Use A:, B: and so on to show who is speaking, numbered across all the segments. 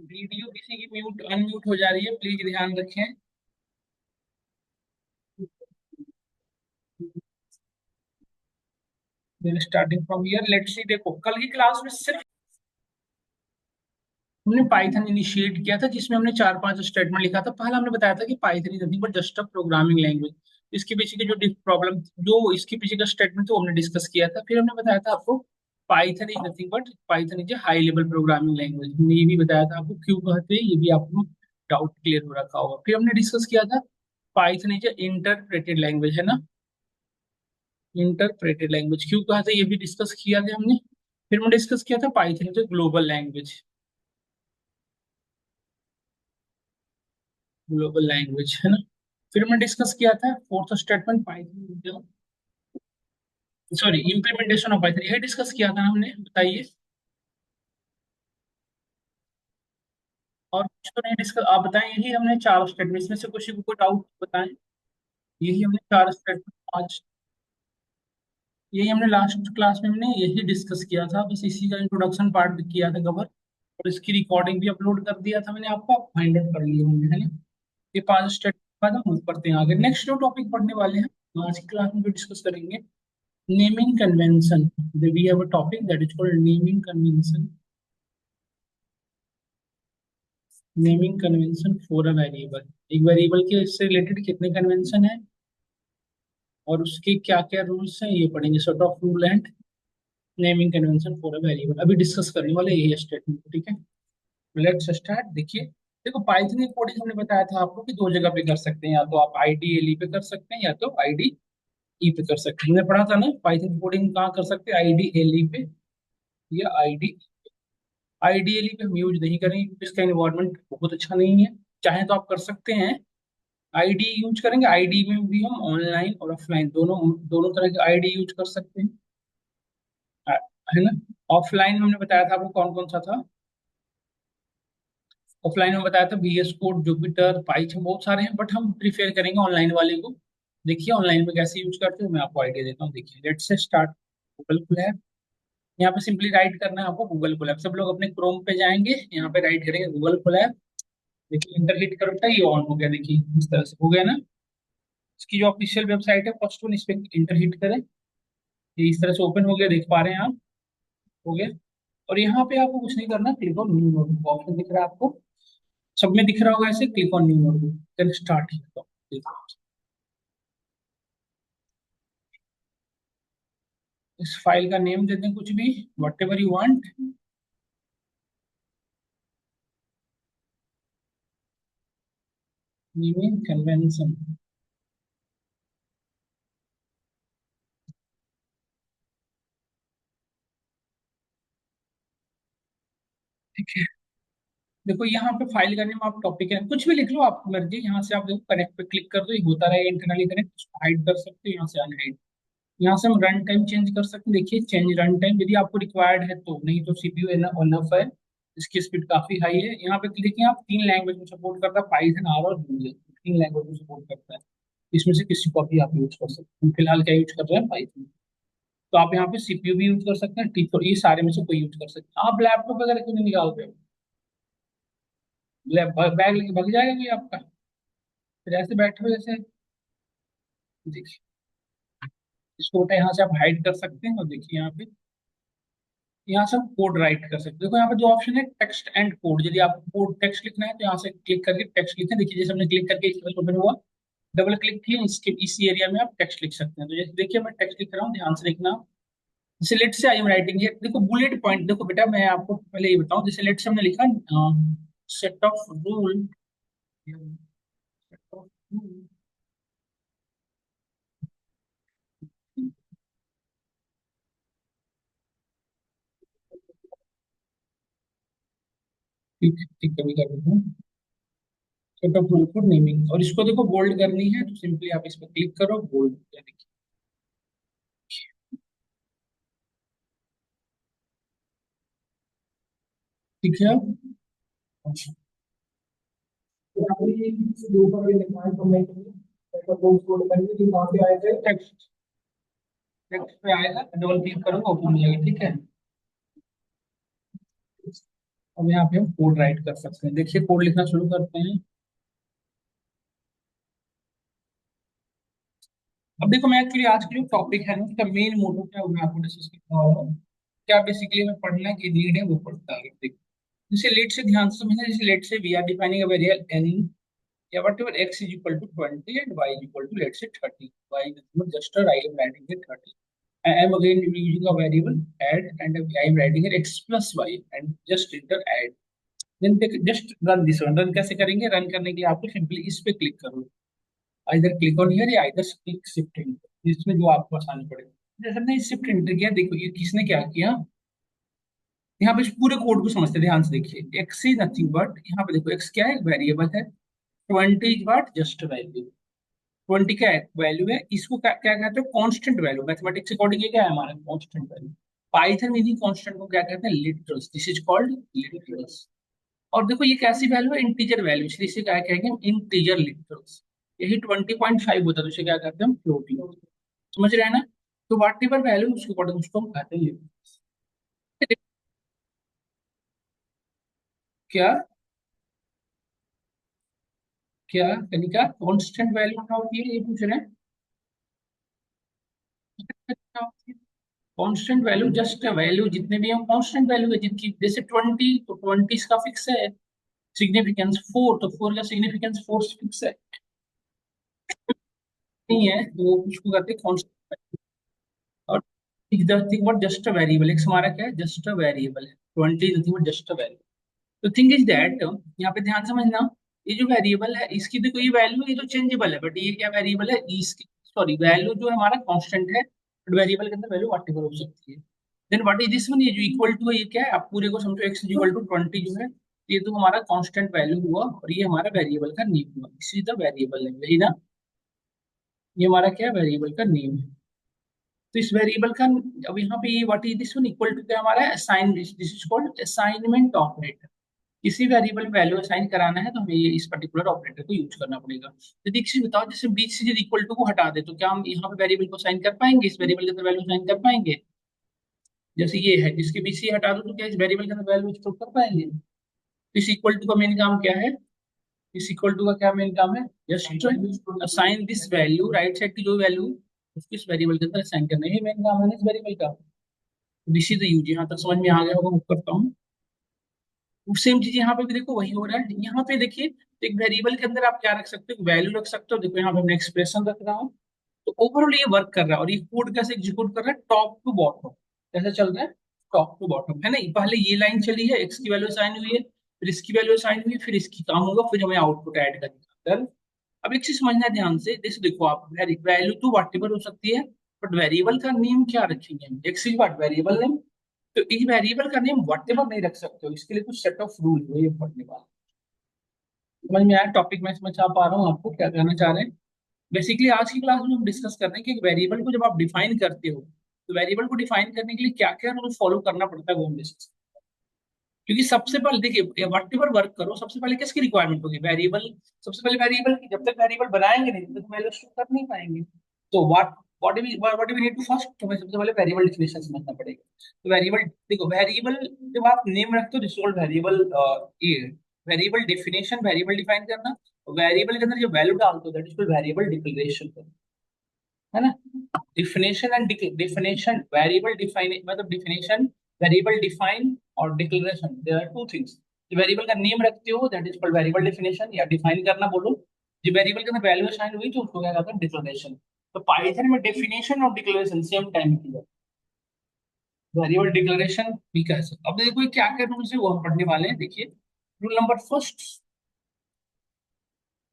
A: Video किसी की mute unmute हो जा रही है, प्लीज ध्यान रखें। Starting from here let's see. देखो कल की क्लास में सिर्फ हमने पाइथन इनिशिएट किया था, जिसमें हमने चार पांच स्टेटमेंट लिखा था। पहला हमने बताया था कि Python is nothing but just a programming language. इसके पीछे की जो प्रॉब्लम, जो इसके पीछे का स्टेटमेंट था वो हमने डिस्कस किया था। फिर हमने बताया था आपको Python is nothing but Python is a high level programming language. हमने ये भी बताया था आपको क्यों कहते हैं, ये भी आपको डाउट क्लियर हो रखा होगा। फिर हमने डिस्कस किया था Python is a interpreted language, है ना। इंटरप्रेटेड लैंग्वेज क्यों कहा था, ये भी डिस्कस किया था हमने। फिर हमने डिस्कस किया था Python is a global language. Global language, है ना। फिर हमने डिस्कस किया था fourth statement Python, sorry implementation of Python, यही डिस्कस किया था हमने, बताइए। और कुछ तो नहीं डिस्कस, आप बताएं। यही हमने चार स्टेटमेंट, इसमें से किसी को कोई डाउट बताएं। यही हमने चार स्टेटमेंट आज, यही हमने लास्ट क्लास में हमने यही डिस्कस किया था, बस इसी का इंट्रोडक्शन पार्ट किया था कवर। और इसकी रिकॉर्डिंग भी अपलोड कर दिया था मैंने आपको, आप फाइंड आउट कर लिए होंगे, है ना। ये पांच स्टेप के बाद हम मूव करते हैं आगे। नेक्स्ट जो टॉपिक पढ़ने वाले हैं आज की क्लास में जो डिस्कस करेंगे, naming convention. We have a topic that is called naming convention. Naming convention for a variable. एक वेरिएबल के इससे रिलेटेड कितने कन्वेंशन है और उसके क्या क्या रूल्स हैं, ये पढ़ेंगे। Set of rule and naming convention for a variable अभी डिस्कस करने वाले, यही स्टेटमेंट, ठीक है। Let's start. देखिए, देखो पाइथन की कोडिंग हमने बताया था आपको कि दो जगह पे कर सकते हैं, या तो आप आईडीएलई पे कर सकते हैं या तो आईडी ई पे कर सकते हैं। हमने पढ़ा था ना पाइथन कोडिंग कहाँ कर सकते हैं, आईडीएलई पे या आईडी। आईडीएलई पे हम यूज नहीं करेंगे क्योंकि इसका इन्वायरमेंट बहुत अच्छा नहीं है। चाहे तो आप कर सकते हैं, आईडी यूज करेंगे। आईडी में भी हम ऑनलाइन और ऑफलाइन दोनों दोनों तरह के आईडी यूज कर सकते हैं, आ- है ना। ऑफलाइन हमने बताया था आपको कौन कौन सा था। ऑफलाइन में बताया था VS कोड, जुपिटर, पाइथन, बहुत सारे हैं, बट हम प्रीफेयर करेंगे ऑनलाइन वाले को। देखिए ऑनलाइन में कैसे यूज करते हो, मैं आपको आइडिया देता हूँ। देखिए let's say start. Google Colab, यहाँ पे सिंपली राइट करना है आपको गूगल कोलैब। सब लोग अपने क्रोम पे जाएंगे, यहाँ पे राइट करेंगे गूगल कोलैब। देखिए इंटर हिट करता है, ये ऑन हो गया। देखिए इस तरह से हो गया ना। इसकी जो ऑफिशियल वेबसाइट है फर्स्ट वन, इस पे इंटर हिट करें, ये इस तरह से ओपन हो गया, देख पा रहे हैं आप। हो गया। और यहाँ पे आपको कुछ नहीं करना, click on new notebook option दिख रहा है आपको, सब में दिख रहा होगा ऐसे, click on new notebook, then start. इस फाइल का नेम दे दें कुछ भी, whatever you want. Naming convention, ठीक है। देखो यहाँ पे फाइल का नेम, आप टॉपिक है कुछ भी लिख लो, आपको मर्जी। यहाँ से आप देखो कनेक्ट पे क्लिक कर दो, ये होता रहेगा इंटरनली कनेक्ट। हाइड कर सकते हो यहाँ से, अनहाइड। यहाँ से हम रन टाइम चेंज कर सकते हैं। देखिए चेंज रन टाइम, यदि आपको रिक्वायर्ड है तो, नहीं तो सीपीयू इनफ है, इसकी स्पीड काफी हाई है। यहाँ पे देखिए आप तीन लैंग्वेज में सपोर्ट करता है, पाइथन, आर और जूलिया, तीन लैंग्वेज में सपोर्ट करता है। इसमें से किसी को भी आप यूज कर सकते हैं। फिलहाल क्या यूज कर रहे हैं, पाइथन। तो आप यहाँ पे सीपीयू भी यूज कर सकते हैं, ठीक, और ये सारे में से कोई यूज कर सकते हैं। आप लैपटॉप वगैरह क्यों नहीं निकाल रहे हो, बैग लेके भाग जाएगा कोई आपका, फिर ऐसे बैठे हो जैसे। देखिए इसको उठा, यहाँ से आप हाइड कर सकते हैं। और देखिए यहाँ से हम कोड राइट कर सकते हैं। देखो यहाँ पे दो ऑप्शन है, टेक्स्ट एंड कोड। यदि आपको कोड टेक्स्ट लिखना है तो यहाँ से क्लिक करके टेक्स्ट लिखें। देखिए जैसे हमने क्लिक करके इस ओपन हुआ, डबल क्लिक किया, इसके इसी एरिया में आप टेक्स्ट लिख सकते हैं। तो जैसे देखिए मैं टेक्स्ट लिख रहा हूँ, ध्यान से लिखना। जैसे लेट से आई एम राइटिंग है, देखो बुलेट पॉइंट। देखो बेटा मैं आपको पहले ये बताऊं, जैसे लेट से हमने लिखा set of rule, set of rule, ठीक ठीक कभी कर देता हूँ। Set of rule for naming, और इसको देखो बोल्ड करनी है तो सिंपली आप इस पर क्लिक करो, बोल्ड। ठीक है। अच्छा, तो यहाँ पे ये जो ऊपर भी लिखा है, तो मैं कहाँ पे आए थे, टेक्स्ट, टेक्स्ट पे आएगा, डबल क्लिक करूंगा, ओपन हो जाएगा, ठीक है। अब यहाँ पे हम कोड राइट कर सकते हैं। देखिए कोड लिखना शुरू करते हैं। अब देखो मैं एक्चुअली आज के जो टॉपिक है ना उसका मेन मोटो क्या होगा आपको डिस्कस करना होगा। क्या बेसिकली हमें पढ़ना की नीड है वो पढ़ता है। देखो जैसे लेट से ध्यान से समझना, जैसे let's say we are defining a variable N या whatever X is equal to 20 and Y is equal to let's say 30। Why just I am writing it 30। I am again using a variable add and I am writing here x plus y and just enter add. Then just run this one. Run कैसे करेंगे? Run करने के लिए आपको simply इस पे click करो, either click on here या आइदर क्लिक शिफ्ट एंटर, इसमें जो आपको आसानी पड़ेगा। जैसे हमने शिफ्ट एंटर किया, देखो ये किसने क्या किया। यहाँ पे इस पूरे कोड को समझते हैं, ध्यान से देखिए। एक्स इज नथिंग बट, यहाँ पे देखो एक्स क्या है, वेरिएबल है। 20 इज व्हाट, जस्ट वैल्यू। 20 क्या है, वैल्यू है। इसको क्या क्या कहते हैं, कांस्टेंट वैल्यू। मैथमेटिक्स अकॉर्डिंग ये क्या है हमारा, कांस्टेंट वैल्यू। पाइथन में भी कांस्टेंट को क्या कहते हैं, literals. This is called literals. और देखो ये कैसी वैल्यू है, इंटीजर वैल्यू, इसलिए इसे क्या कहेंगे हम, इंटीजर लिटरल्स। यही 20.5 होता है तो इसे क्या कहते हैं हम, फ्लोटिंग। समझ रहे हैं ना। तो वाट एवर वैल्यू उसके अकॉर्डिंग उसको हम कहते हैं लिटरल्स। क्या क्या कनिका, कांस्टेंट वैल्यू क्या होती है ये पूछ रहे हैं। कांस्टेंट वैल्यू जस्ट वैल्यू, जितने भी हम कांस्टेंट वैल्यू है जिनकी, जैसे 20 तो 20 इसका फिक्स है सिग्निफिकेंस। 4 तो 4 का सिग्निफिकेंस 4 फिक्स है, नहीं है तो उसको कहते हैं कांस्टेंट। और is the thing what, just a variable. X हमारा क्या है, जस्ट अ वेरिएबल है। 20 is nothing but just a variable. तो थिंग इज दैट, यहाँ पे ध्यान समझना, ये जो वेरिएबल है इसकी देखो ये वैल्यू, ये तो चेंजेबल है, बट ये क्या वेरिएबल है इसकी, सॉरी वैल्यू जो है हमारा कांस्टेंट है, बट वेरिएबल के अंदर वैल्यू व्हाटएवर हो सकती है। Then what is this one, ये जो इक्वल टू है ये क्या है, आप पूरे को समझो। एक्स इज इक्वल टू 20 जो है ये तो हमारा कांस्टेंट वैल्यू हुआ, और ये हमारा वेरिएबल का नेम हुआ। This is the variable name, यही ना। ये हमारा क्या है, वेरिएबल का नेम है। तो इस वेरिएबल का, अब यहाँ पे ये what is this one, equal to क्या हमारा assign, this is called assignment operator. किसी वेरिएबल में वैल्यू असाइन कराना है तो हमें ये इस पर्टिकुलर ऑपरेटर को यूज करना पड़ेगा। तो देखिए बताओ, जैसे बीच से यदि इक्वल टू को हटा दे तो क्या हम यहाँ पे वेरिएबल को असाइन कर पाएंगे, इस वेरिएबल के अंदर वैल्यू असाइन कर पाएंगे। जैसे ये है, जिसके बीच से ये हटा दो तो क्या इस वेरिएबल के अंदर वैल्यू स्टोर कर पाएंगे। इस इक्वल टू का मेन काम क्या है, इस इक्वल टू का क्या मेन काम है, just assign this value, right side की जो वैल्यू उसको इस वेरिएबल के अंदर असाइन करना, ये मेन काम है ना इस वेरिएबल का। दिस इज द यूज, यहाँ तक समझ में आ गया होगा, मैं करता हूँ। सेम चीज यहाँ पे भी देखो वही हो रहा है। यहाँ पे देखिए, तो एक वेरिएबल के अंदर आप क्या रख सकते हो, वैल्यू रख सकते हो। देखो यहाँ पे मैं एक्सप्रेशन रख रहा हूँ, तो ओवरऑल ये वर्क कर रहा है। और ये कोड कैसे एग्जीक्यूट कर रहा है, टॉप टू बॉटम कैसे चल रहा है, टॉप टू बॉटम है ना। पहले ये लाइन चली है, एक्स की वैल्यू साइन हुई है, फिर इसकी वैल्यू साइन हुई है, फिर इसकी काम होगा, फिर हमें आउटपुट ऐड करना है। अब एक चीज समझना है ध्यान से, जैसे देखो आप वैल्यू तो व्हाटएवर हो सकती है, बट वेरिएबल का नेम क्या रखेंगे हम, x is what variable name. तो इस वेरिएबल का नेम व्हाटएवर नहीं रख सकते हो, इसके लिए कुछ सेट ऑफ रूल है, ये पढ़ने वाला। समझ में आया टॉपिक, मैं समझ आ पा रहा हूँ आपको क्या कहना चाह रहे हैं। बेसिकली आज की क्लास में हम डिस्कस कर रहे हैं कि एक वेरिएबल को जब आप डिफाइन करते हो तो वेरिएबल को डिफाइन करने के लिए क्या क्या रूल फॉलो करना पड़ता है वो हम डिस्कस। क्योंकि सबसे पहले देखिए, वट एवर वर्क करो, सबसे पहले किसकी रिक्वायरमेंट होगी, वेरिएबल। सबसे पहले वेरिएबल की, जब तक वेरिएबल बनाएंगे नहीं तब तक वैल्यू स्टोर कर नहीं पाएंगे। तो what we need to first, हमें सबसे पहले वेरिएबल डिफिनेशन समझना पड़ेगा। तो वेरिएबल, देखो वेरिएबल जब आप नेम रखते हो रिसोल्व वेरिएबल, ये वेरिएबल डिफिनेशन, वेरिएबल डिफाइन करना। वेरिएबल के अंदर जो वैल्यू डालते हो that is called variable declaration, है ना। Definition and definition, variable define मतलब डिफिनेशन, वेरिएबल डिफाइन और declaration, there are two things. Variable का नेम रखते हो that is called variable definition, या डिफाइन करना बोलो। जो वेरिएबल के अंदर वैल्यू असाइन हुई तो उसको क्या कहते हैं, डिक्लेरेशन। तो पाइथन में डिफिनेशन और डिक्लेरेशन सेम टाइम की है, वेरिएबल डिक्लेरेशन भी कह सकते। अब देखो ये क्या क्या रूल्स है वो हम पढ़ने वाले हैं। देखिए रूल नंबर फर्स्ट,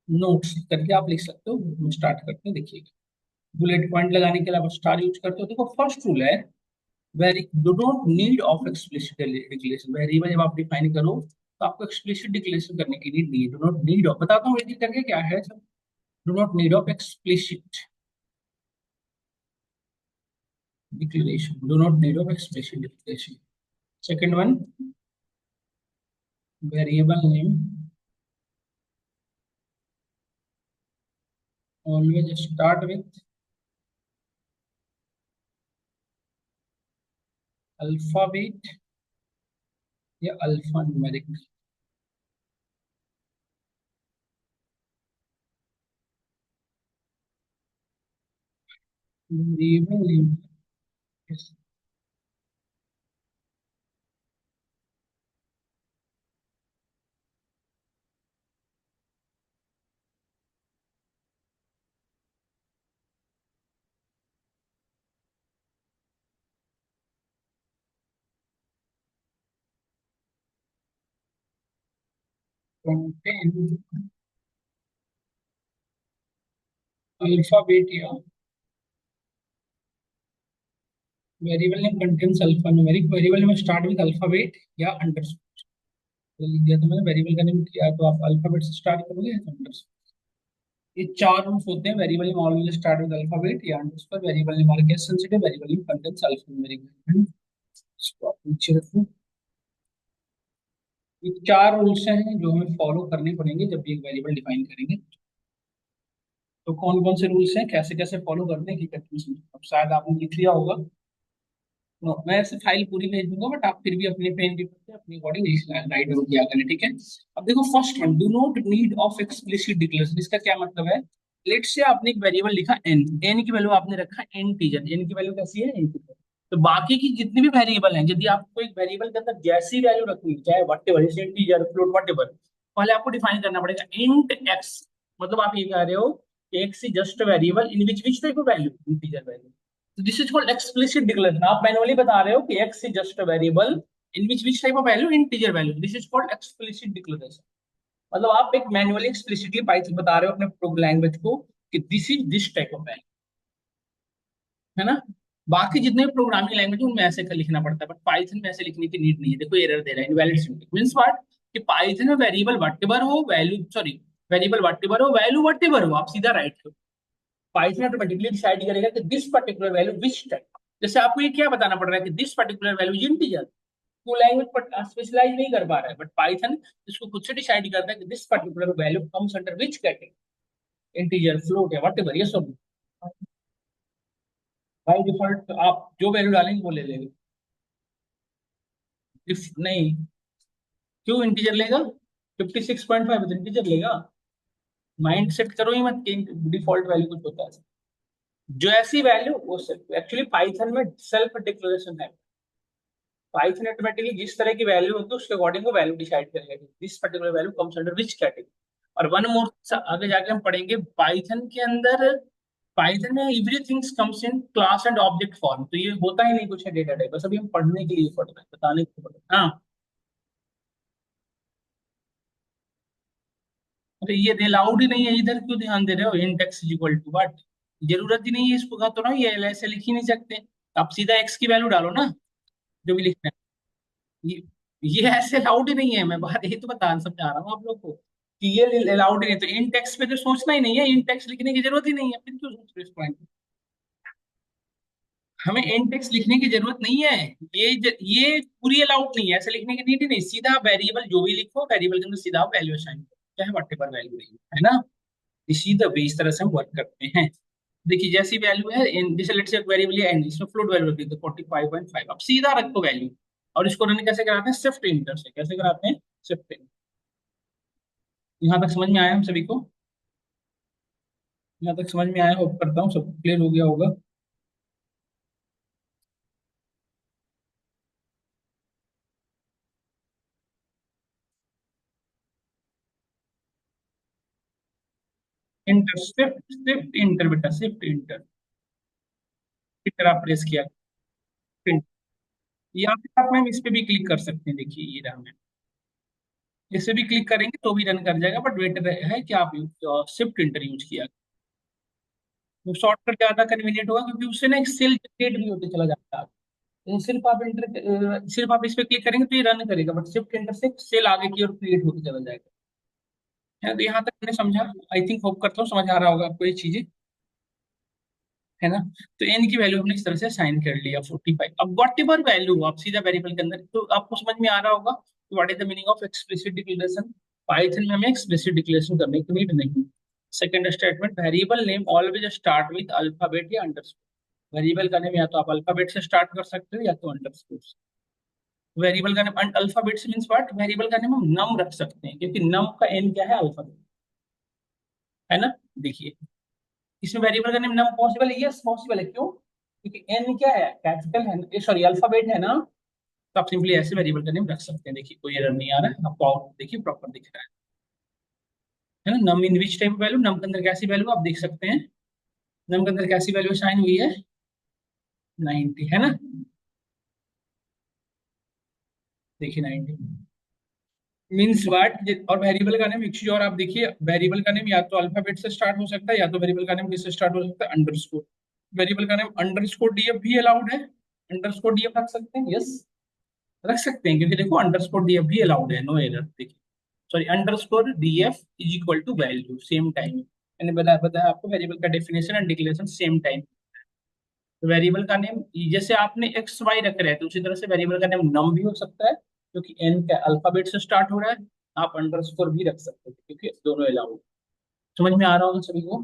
A: नोट्स करके आप लिख सकते हो। स्टार्ट करते हैं, देखिए बुलेट पॉइंट लगाने के लिए आप स्टार यूज करते हो। देखो फर्स्ट रूल है, very do not need of explicit declaration. Variable जब आप डिफाइन करो तो आपको एक्सप्लिसिट डिक्लेरेशन करने की नीड नहीं है। डू नॉट नीड ऑफ, बताता हूँ एक एक करके क्या है। Do not need of explicit declaration, do not need of explicit declaration. Second one, variable name always start with alphabet या alpha numeric. Variable contain alphabet या variable name contains alpha numeric, variable name start with alphabet या underscore. तो लिख दिया तो मैंने variable का name किया तो आप अल्फाबेट से स्टार्ट करोगे या अंडरस्कोर। ये चार रूल्स होते हैं, variable name always start with alphabet या underscore, variable name are case sensitive, variable name contains alpha numeric. इसको आप नीचे रखो। ये चार रूल्स हैं जो हमें फॉलो करने पड़ेंगे जब भी एक वेरिएबल डिफाइन करेंगे। तो कौन कौन से रूल्स हैं, कैसे कैसे फॉलो करते हैं कि कंफ्यूजन, अब शायद आपने लिख लिया होगा। तो मैं ऐसे फाइल पूरी भेज दूंगा, बट आप फिर भी अपने पेन पेपर से अपनी अकॉर्डिंग राइट आउट किया करें, ठीक है। अब देखो first one, do not need of explicit declaration. इसका क्या मतलब है? लेट से आपने एक वेरिएबल लिखा एन, एन की वैल्यू आपने रखा इंटीजर, एन की वैल्यू कैसी है इंटीजर। तो बाकी की जितनी भी वेरिएबल हैं, यदि आपको एक वेरिएबल के अंदर जैसी वैल्यू रखनी है, चाहे वट एवर, जैसे इंटीजर फ्लोट वट एवर, पहले आपको डिफाइन करना पड़ेगा इंट एक्स। मतलब आप ये कह रहे हो कि x is just variable in which type of value, integer value. This is called explicit declaration. आप मैनुअली बता रहे हो कि x is just a variable in which type of value, integer value. This is called explicit declaration. मतलब आप एक manually explicitly Python बता रहे हो अपने लैंग्वेज को कि this is this type of value, है ना। बाकी जितने प्रोग्रामिंग लैंग्वेज उनमें ऐसे का लिखना पड़ता है, बट पाइथन में ऐसे लिखने की नीड नहीं है। देखो एरर दे रहा है, इनवैलिड सिंटैक्स मींस व्हाट, कि पाइथन में वेरिएबल व्हाटएवर हो वैल्यू, सॉरी, वेरिएबल व्हाटएवर हो वैल्यू व्हाटएवर हो, आप सीधा राइट करो। पाइथन ऑटोमेटिकली डिसाइड करेगा कि this particular value which type. जैसे आपको ये क्या बताना पड़ रहा है कि this particular value is integer, वो लैंग्वेज पर स्पेशलाइज नहीं कर पा रहा है, बट पाइथन इसको खुद से डिसाइड करता है कि this particular value comes under which category, integer float या व्हाटएवर, ये सब। बाय डिफॉल्ट आप जो वैल्यू डालेंगे वो ले लेंगे। इफ नहीं, क्यों इंटीजर लेगा? 56.5 इंटीजर लेगा। माइंड सेट करो ही मत कि डिफॉल्ट वैल्यू कुछ होता है। जो ऐसी वैल्यू वो सेल्फ, एक्चुअली पाइथन में सेल्फ डिक्लेरेशन है। पाइथन ऑटोमेटिकली जिस तरह की वैल्यू होगी उसके अकॉर्डिंग वो वैल्यू डिसाइड करेगा कि this particular value comes under which category. और वन मोर आगे जाके हम पढ़ेंगे पाइथन के अंदर, पाइथन में everything comes in class and object form. तो ये होता ही नहीं कुछ है डेटा टाइप, बस अभी हम पढ़ने के लिए पढ़ रहे हैं, बताने के लिए पढ़ रहे हैं। हाँ, अरे ये अलाउड ही नहीं है इधर, क्यों ध्यान दे रहे हो? int x is equal to what, जरूरत ही नहीं है इसको का, तो ना ये ऐसे लिख ही नहीं सकते। आप सीधा x की वैल्यू डालो ना, जो भी लिखना है। ये ऐसे अलाउड ही नहीं है, मैं बात यही तो बता समझा रहा हूँ आप लोग को कि ये अलाउड ही नहीं। तो इन टेक्स्ट पे तो सोचना ही नहीं है, इन टेक्स्ट लिखने की जरूरत ही नहीं है, फिर क्यों सोच रहे हो इस पॉइंट पे? हमें इन टेक्स्ट लिखने की जरूरत नहीं है। ये पूरी अलाउड नहीं है, ऐसे लिखने की नीड ही नहीं। सीधा वेरिएबल जो भी लिखो, वेरिएबल के अंदर सीधा वैल्यू असाइन करो, चाहे वट एवर वैल्यू है ना। इसी द वे इस तरह से हम वर्क करते हैं। देखिए जैसी वैल्यू है जैसे लेट्स से वेरिएबल है n, इसमें फ्लोट वैल्यू रखी तो 45.5, अब सीधा रखो वैल्यू। और इसको रन कैसे कराते हैं? शिफ्ट इंटर से। कैसे कराते हैं? शिफ्ट। यहाँ तक समझ में आया हम सभी को? यहाँ तक समझ में आया, होप करता हूँ सब क्लियर हो गया होगा। इंटर, शिफ्ट शिफ्ट इंटर बेटा, शिफ्ट इंटर। इंटर आप प्रेस किया, या फिर आप मैम इस पे भी क्लिक कर सकते हैं। देखिए ये रहा मैम, इस पे भी क्लिक करेंगे तो भी रन कर जाएगा, बट बेटर है कि आप शिफ्ट इंटर यूज किया। वो शॉर्टकट ज्यादा कन्वीनियंट होगा, क्योंकि उससे ना एक सेल जनरेट भी होते चला जाता है। सिर्फ आप इंटर, सिर्फ आप इस पे क्लिक करेंगे तो ये रन करेगा, बट शिफ्ट इंटर से सेल आगे की ओर क्रिएट होते चला जाएगा। है तो यहाँ तक मैंने समझा, आई थिंक होप करता हूँ समझ आ रहा होगा आपको ये चीजें, है ना। तो एन की वैल्यू हमने इस तरह से साइन कर लिया 45। अब वट एवर वैल्यू आप सीधा वेरिएबल के अंदर, तो आपको समझ में आ रहा होगा what is the meaning of explicit declaration. Python में हमें एक्सप्लिसिट डिक्लेरेशन करने की नीड नहीं। Second statement, variable name always start with alphabet या अंडरस्कोर। वेरिएबल का नेम या तो आप अल्फाबेट से स्टार्ट कर सकते हो या तो अंडरस्कोर से। वेरिएबल का नेम अल्फाबेट से मीन्स व्हाट, वेरिएबल का नेम हम नम रख सकते हैं क्योंकि नम का एन क्या है, अल्फाबेट है ना। देखिए इसमें वेरिएबल का नेम नम पॉसिबल है, यस पॉसिबल है, क्यों, क्योंकि एन क्या है, कैपिटल है, सॉरी अल्फाबेट है ना। तो आप सिंपली ऐसे वेरिएबल का नेम रख सकते हैं। देखिए कोई एरर नहीं आ रहा है आपको, आउटपुट देखिए प्रॉपर दिख रहा है ना। नम इन विच टाइप वैल्यू, नम के अंदर कैसी वैल्यू आप देख सकते हैं, नम के अंदर कैसी वैल्यू साइन हुई है, 90 है ना। देखिए 90 मीन्स व्हाट, और वेरिएबल का नेम एक चीज और आप देखिए, वेरिएबल का नेम या तो अल्फाबेट से स्टार्ट हो सकता है या तो वेरिएबल का नेम किससे स्टार्ट हो सकता है, अंडरस्कोर। वेरिएबल का नेम अंडरस्कोर डीएफ भी अलाउड है, अंडरस्कोर डीएफ रख सकते हैं, यस रख सकते हैं, क्योंकि देखो अंडरस्कोर डीएफ भी अलाउड है, नो एरर। देखिए sorry underscore DF is equal to value same time, मैंने बताया बताया आपको वेरिएबल का definition and declaration same time. Variable का नेम जैसे आपने एक्स वाई रख रहे हैं तो उसी तरह से वेरिएबल का नेम नम भी हो सकता है, क्योंकि एन का अल्फाबेट से स्टार्ट हो रहा है। आप अंडरस्कोर भी रख सकते हैं क्योंकि दोनों अलाउड। समझ में आ रहा होगा सभी को,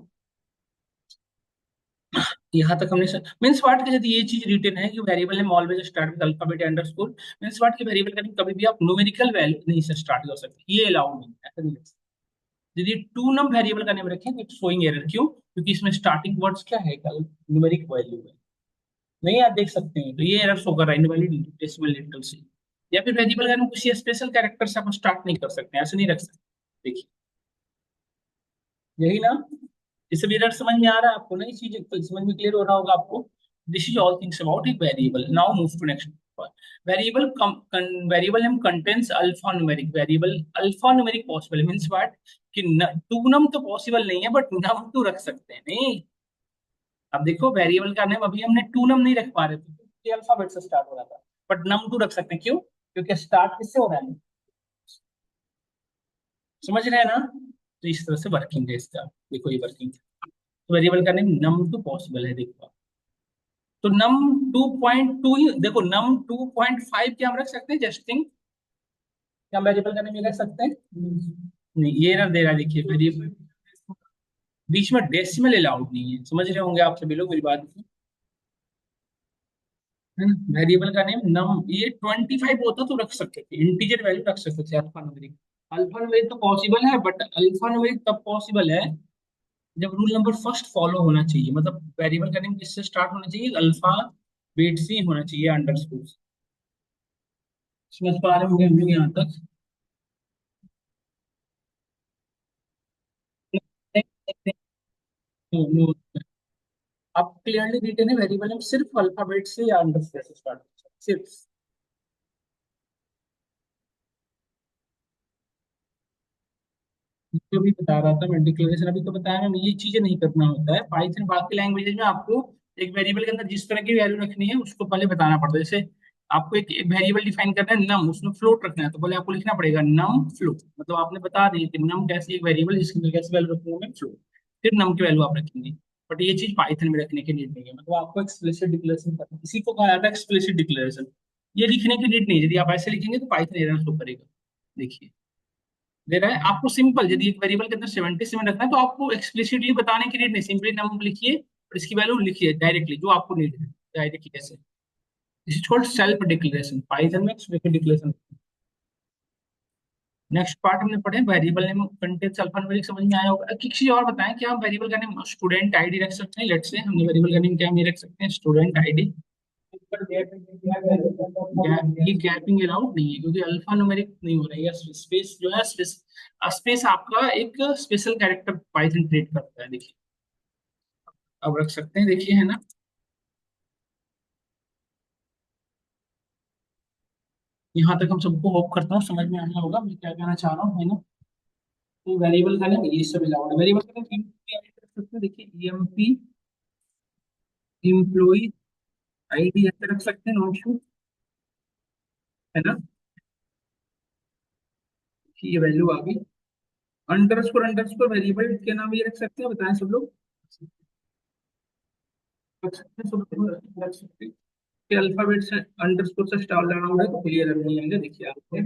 A: यहाँ तक हमने मीन्स व्हाट के यदि ये चीज रिटर्न है कि variable name always start with alphabet underscore, means what की वेरिएबल का नेम कभी भी आप न्यूमेरिकल वैल्यू नहीं से स्टार्ट कर सकते, ये अलाउड नहीं है, ऐसा नहीं कर सकते। यदि टू नम वेरिएबल का नेम रखें तो शोइंग एरर, क्यों, क्योंकि इसमें स्टार्टिंग वर्ड्स क्या है, न्यूमेरिक वैल्यू है, नहीं आप देख सकते हैं, तो ये एरर शो कर रहा है इनवैलिड डेसिमल लिटरल से। या फिर वेरिएबल का नाम किसी स्पेशल कैरेक्टर से आप स्टार्ट नहीं कर सकते, ऐसे नहीं रख सकते। देखिए यही ना, इस भी एरर समझ में आ रहा है आपको, नई चीज समझ में क्लियर हो रहा होगा आपको। This is all things about एक variable. Now move to next. Variable variable name contains alpha numeric, variable alpha numeric possible means what, कि टू नम तो पॉसिबल नहीं है बट नम टू रख सकते हैं, नहीं। अब देखो वेरिएबल का नेम अभी हमने टू नम नहीं रख पा रहे थे क्योंकि अल्फाबेट से स्टार्ट हो रहा था, बट नम टू रख सकते हैं, क्यों, क्योंकि स्टार्ट किससे हो रहा है, समझ रहे हैं ना। तो इस तरह से वर्किंग है इसका, देखो ये वर्किंग। तो वेरिएबल का नेम नम टू पॉसिबल है, देखो। तो नम 2.2 ही देखो, नम 2.5 क्या हम रख सकते हैं, जस्ट थिंक, क्या हम वेरिएबल का नेम ये रख सकते हैं, नहीं ये ना दे रहा है, देखिए वेरिएबल बीच में डेसिमल अलाउड नहीं है, समझ रहे होंगे आप सभी लोग मेरी बात, है ना। वेरिएबल का नेम नम ये 25 होता तो रख सकते थे, इंटीजर वैल्यू रख सकते थे अल्फा न्यूमेरिक। अल्फा न्यूमेरिक तो पॉसिबल है बट अल्फा न्यूमेरिक तब पॉसिबल है जब रूल नंबर फर्स्ट फॉलो होना चाहिए, मतलब वेरिएबल का नेम किससे स्टार्ट होना चाहिए, अल्फा बेट से ही होना चाहिए, अंडरस्कोर। समझ पा रहे होंगे हम लोग यहाँ तक। आप क्लियरली रिटेन है, वेरिएबल नेम सिर्फ अल्फाबेट से या अंडरस्कोर से स्टार्ट होता है, सिर्फ। जो भी बता रहा था मैं, डिक्लेरेशन अभी तो बताया मैं, ये चीजें नहीं करना होता है पाइथन बाकी लैंग्वेजेज में। आपको एक वेरिएबल के अंदर जिस तरह की वैल्यू रखनी है उसको पहले बताना पड़ता है। जैसे आपको एक वेरिएबल डिफाइन करना है नम, उसमें फ्लोट रखना है तो पहले आपको लिखना पड़ेगा नम फ्लोट, मतलब आपने बता दिया कि नम कैसी एक वेरिएबल जिसके अंदर कैसी वैल्यू रखूंगा मैं, फ्लोट, फिर नम की वैल्यू आप रखेंगे। बट ये चीज पाइथन में रखने की नीड नहीं है, मतलब आपको एक्सप्लिसिट डिक्लेरेशन करना, इसी को कहा जाता है एक्सप्लिसिट डिक्लेरेशन। ये लिखने की नीड नहीं है, यदि आप ऐसे लिखेंगे तो पाइथन एरर शो करेगा। देखिए दे रहा है आपको सिंपल, यदि एक वेरिएबल के अंदर 77 रखना है तो आपको एक्सप्लिसिटली बताने की नीड नहीं, सिंपली नंबर लिखिए और इसकी वैल्यू लिखिए डायरेक्टली जो आपको नीड है, डायरेक्टली कैसे। This is called self declaration, Python में एक्सप्लिसिट डिक्लेरेशन। नेक्स्ट पार्ट हमने पढ़े वेरिएबल नेम कंटेंट्स अल्फान्यूमेरिक, समझ में आया होगा। एक चीज और बताएं, क्या हम वेरिएबल का नेम स्टूडेंट आईडी रख सकते हैं, लेट्स से हमने वेरिएबल का नेम क्या हम ये रख सकते हैं, स्टूडेंट आईडी। ये गैपिंग अलाउड नहीं है क्योंकि अल्फा न्यूमेरिक नहीं हो रहा है, या स्पेस जो है स्पेस, स्पेस आपका एक स्पेशल कैरेक्टर पाइथन क्रिएट करता है, देखिए अब रख सकते हैं, देखिए है ना। यहाँ तक हम सबको होप करता हूँ समझ में आना होगा मैं क्या कहना चाह रहा हूँ, है ना। तो वेरिएबल का नेम ये सब अलाउड है, वेरिएबल का नेम एम्प्लॉय रख सकते हैं, देखिए एमपी एम्प्लॉय आईडी ऐसे रख सकते हैं, नॉट श्योर, है ना, कि ये वैल्यू आ गई। अंडरस्कोर अंडरस्कोर वेरिएबल के नाम ये रख सकते हैं, बताएं सब लोग, रख सकते हैं सब लोग, रख सकते हैं कि अल्फाबेट से अंडरस्कोर से स्टार लगाना होगा तो क्लियर नहीं आएंगे, देखिए आपको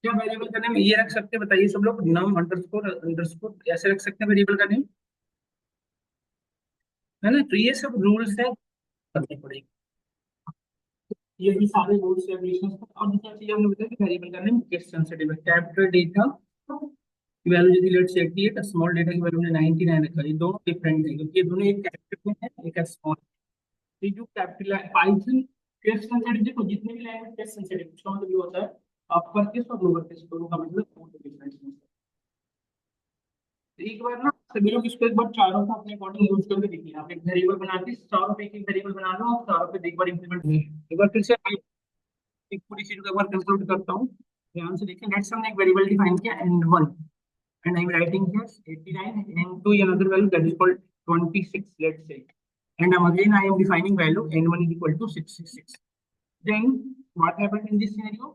A: क्या वेरिएबल का नेम ये रख सकते हैं, बताइए सब लोग, नाम अंडरस्कोर अंडरस्कोर ऐसे रख सकते हैं वेरिएबल का नेम, है ना। तो ये सब रूल्स हैं, करनी पड़ेगी। ये भी सारे रूल्स रेगुलेशंस और दूसरा चीज हमने बताया कि वेरिएबल का नेम केस सेंसिटिव है। कैपिटल डेटा की वैल्यू यदि लेट्स 88, स्मॉल डेटा की वैल्यू हमने 99 रखा है। ये दोनों डिफरेंट है क्योंकि ये दोनों एक कैपिटल में है एक स्मॉल। ये जो कैपिटल है पाइथन केस सेंसिटिव, देखो जितने भी लैंग्वेज केस सेंसिटिव उसका मतलब ये होता है अपर केस और लोअर केस दोनों का मतलब बहुत डिफरेंट है। तो एक बार ना सभी लोग इसको एक बार चारों को अपने अकॉर्डिंग यूज करके देखिए। आप एक वेरिएबल बना के चारों पे एक एक वेरिएबल बना लो और चारों पे एक बार इंप्लीमेंट एक बार फिर से एक पूरी चीज को एक बार कंक्लूड करता हूँ। ध्यान से देखिए, लेट्स हमने एक वेरिएबल डिफाइन किया n1 and I'm writing here 89 and to another value that is called 26, let's say, and again I am defining value n1 is equal to 666. Then what happened in this scenario?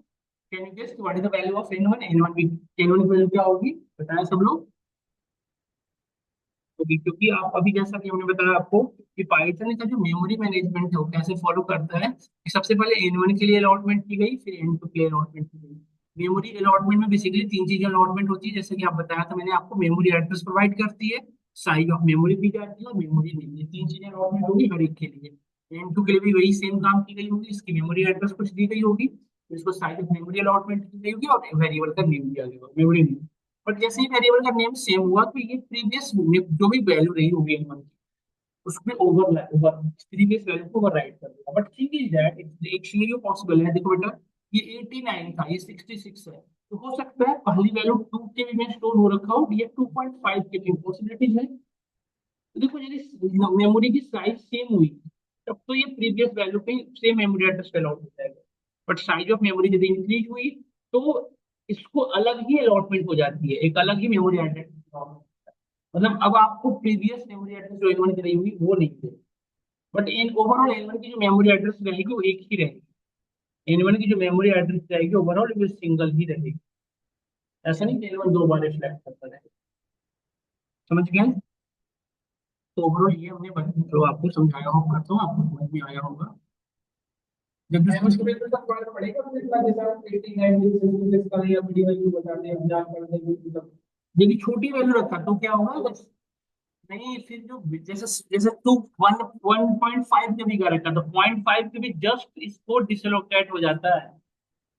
A: Can you guess what is the value of n1? n1 n1 की value क्या होगी बताएं सब लोग। क्योंकि आप अभी जैसा कि हमने बताया आपको कि पाइथन का जो मेमोरी मैनेजमेंट है वो कैसे फॉलो करता है कि सबसे पहले n1 के लिए अलॉटमेंट की गई, फिर n2 के लिए अलॉटमेंट की गई। मेमोरी अलॉटमेंट में बेसिकली तीन चीजें अलॉटमेंट होती है, जैसे कि आप बताया था मैंने आपको। मेमोरी एड्रेस प्रोवाइड करती है, साइज ऑफ मेमोरी दी जाती है और मेमोरी नेम, ये तीन चीजें अलॉटमेंट होगी हर एक के लिए। n2 के लिए भी वही सेम काम की गई होगी, इसकी मेमोरी एड्रेस कुछ दी गई होगी, फिर इसको साइज ऑफ मेमोरी अलॉटमेंट की गई होगी और वेरिएबल का नेम दिया गया मेमोरी नेम। बट जैसे ही वेरिएबल का नेम सेम हुआ तो ये प्रीवियस जो भी वैल्यू रही होगी एन वन की उसमें ओवर प्रीवियस वैल्यू को ओवरराइट कर देगा। बट थिंग इज दैट एक सिनेरियो पॉसिबल है। देखो बेटा, ये 89 था, ये 66 है, तो हो सकता है पहली वैल्यू 2 के बी में स्टोर हो रखा हो, ये 2.5 के बी पॉसिबिलिटीज है। तो देखो यदि मेमोरी की साइज सेम हुई तब तो ये प्रीवियस वैल्यू पे सेम मेमोरी एड्रेस पे अलॉट हो जाएगा। बट साइज ऑफ मेमोरी यदि इंक्रीज हुई तो इसको अलग ही अलॉटमेंट हो जाती है, एक अलग ही मेमोरी एड्रेस। मतलब अब आपको प्रीवियस मेमोरी एड्रेस जो एन वन की रही हुई वो नहीं है, but in overall N one की जो मेमोरी एड्रेस रहेगी वो एक ही रहेगी। एन वन की जो मेमोरी एड्रेस रहेगी ओवरऑल वो सिंगल ही रहेगी। ऐसा नहीं कि एन वन दो बार रिफ्लेक्ट करता रहेगा। समझ गए? तो ओवरऑल ये हमने तो आपको समझाया होगा, तो आपको समझ में आया होगा। जब भी उसको पेपर का पढ़ना पड़ेगा तो इतना जैसा 89 जिसका ये बड़ी वैल्यू बता दें हम जान कर दें मतलब यदि छोटी वैल्यू रखा तो क्या होगा बस। नहीं, फिर जो जैसे जैसे तू 1.5 के भी का रखा तो 0.5 के भी जस्ट इसको डिसलोकेट हो जाता है,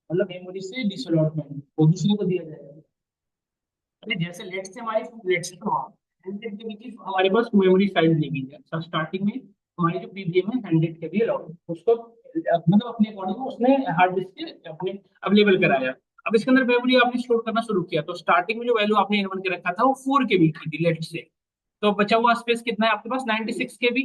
A: मतलब मेमोरी से डिसअलॉटमेंट वो दूसरे को दिया जाएगा। अरे जैसे लेट्स से 100 के बीच हमारे पास मेमोरी साइज दी गई है, सब स्टार्टिंग में हमारी जो पीबीएम है 100 के भी अलाउड उसको मतलब अपने अकॉर्डिंग उसने हार्ड डिस्क के अपने अवेलेबल कराया। अब इसके अंदर मेमोरी आपने स्टोर करना शुरू किया तो स्टार्टिंग में जो वैल्यू आपने इन्वन के रखा था वो 4 के बी की थी लेट्स से। तो बचा हुआ स्पेस कितना है आपके पास 96 के बी।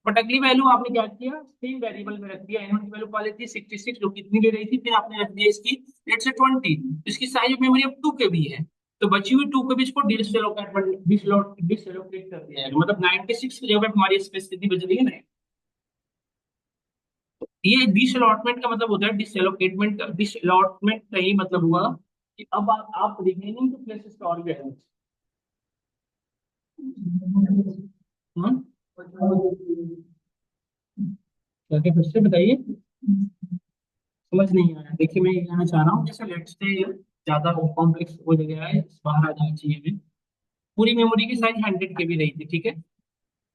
A: बट अगली वैल्यू आपने क्या किया सेम वेरिएबल में रख दिया, इन्वन की वैल्यू पा लेती है 66 जो कितनी ले रही थी, फिर आपने रख दिया इसकी लेट्स से 20। इसकी साइज ऑफ मेमोरी अब 2 के बी है, तो बची हुई 2 के बी इसको डिसलोकेट कर दिया जाएगा। मतलब 96 की जगह पे हमारी स्पेस कितनी बच रही है ना। ये डिसअलॉटमेंट का मतलब होता है डिसएलोकेटमेंट का, डिसअलॉटमेंट का ही मतलब हुआ कि अब आप रिमेनिंग टू प्लेसेस का और भी है। हम्म? क्या क्या फिर से बताइए, समझ नहीं आया। देखिए मैं ये कहना चाह रहा हूँ जैसे लेट्स से ज्यादा कॉम्प्लेक्स हो गया है, बाहर आ जाना चाहिए हमें। पूरी मेमोरी की साइज 100 के भी रही थी, ठीक है।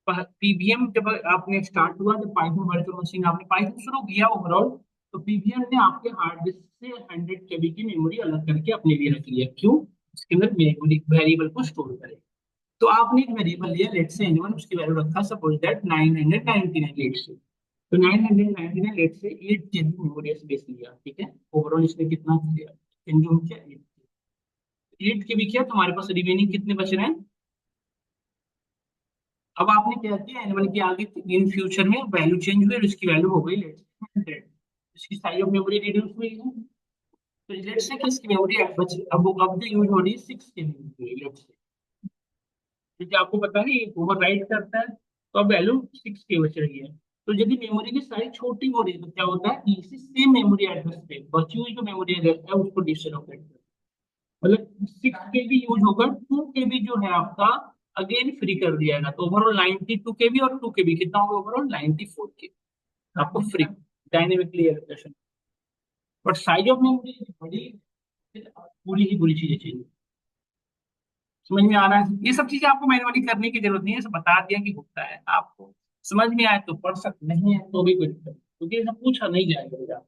A: पीबीएम जब आपने स्टार्ट हुआ जब पाइथन वर्चुअल मशीन आपने पाइथन शुरू किया ओवरऑल, तो पीबीएम ने आपके हार्ड डिस्क से 100 केबी की मेमोरी अलग करके अपने लिए रख लिया। क्यों? इसके अंदर मेमोरी वेरिएबल को स्टोर करे। तो आपने एक वेरिएबल लिया लेट से एन वन, उसकी वैल्यू रखा सपोज दैट 999 लेट से। तो 999 लेट से 8 केबी मेमोरी स्पेस लिया, ठीक है। ओवरऑल इसने कितना कंज्यूम किया 8 केबी किया, तो हमारे पास रिमेनिंग कितने बच रहे हैं। अब आपने क्या किया एनिमल के आगे इन फ्यूचर में वैल्यू चेंज हुई और इसकी वैल्यू हो गई लेट्स से 100। इसकी साइज ऑफ मेमोरी रिड्यूस हुई है, तो लेट्स से कि इसकी मेमोरी अब जो यूज हो रही है 6 के लिए लेट्स से, क्योंकि आपको पता है ये ओवरराइड करता है, तो अब वैल्यू 6 के बच रही है। तो यदि मेमोरी की साइज छोटी हो रही है तो क्या होता है इसी सेम मेमोरी एड्रेस पे बची हुई जो मेमोरी एड्रेस है उसको डिसलोकेट कर, मतलब 6 केबी यूज होकर 2 केबी जो है आपका अगेन फ्री कर दिया जाएगा। तो ओवरऑल 92 केबी और 2 केबी कितना होगा ओवरऑल 94 केबी आपको free dynamically allocation. But size of memory बड़ी, फिर पूरी ही पूरी चीजें चाहिए। समझ में आ रहा है? ये सब चीजें आपको मैनुअली करने की जरूरत नहीं है, सब बता दिया कि होता है। आपको समझ में आए तो पढ़ सकते, नहीं है तो भी कोई दिक्कत नहीं। क्योंकि ऐसा पूछा नहीं जाएगा।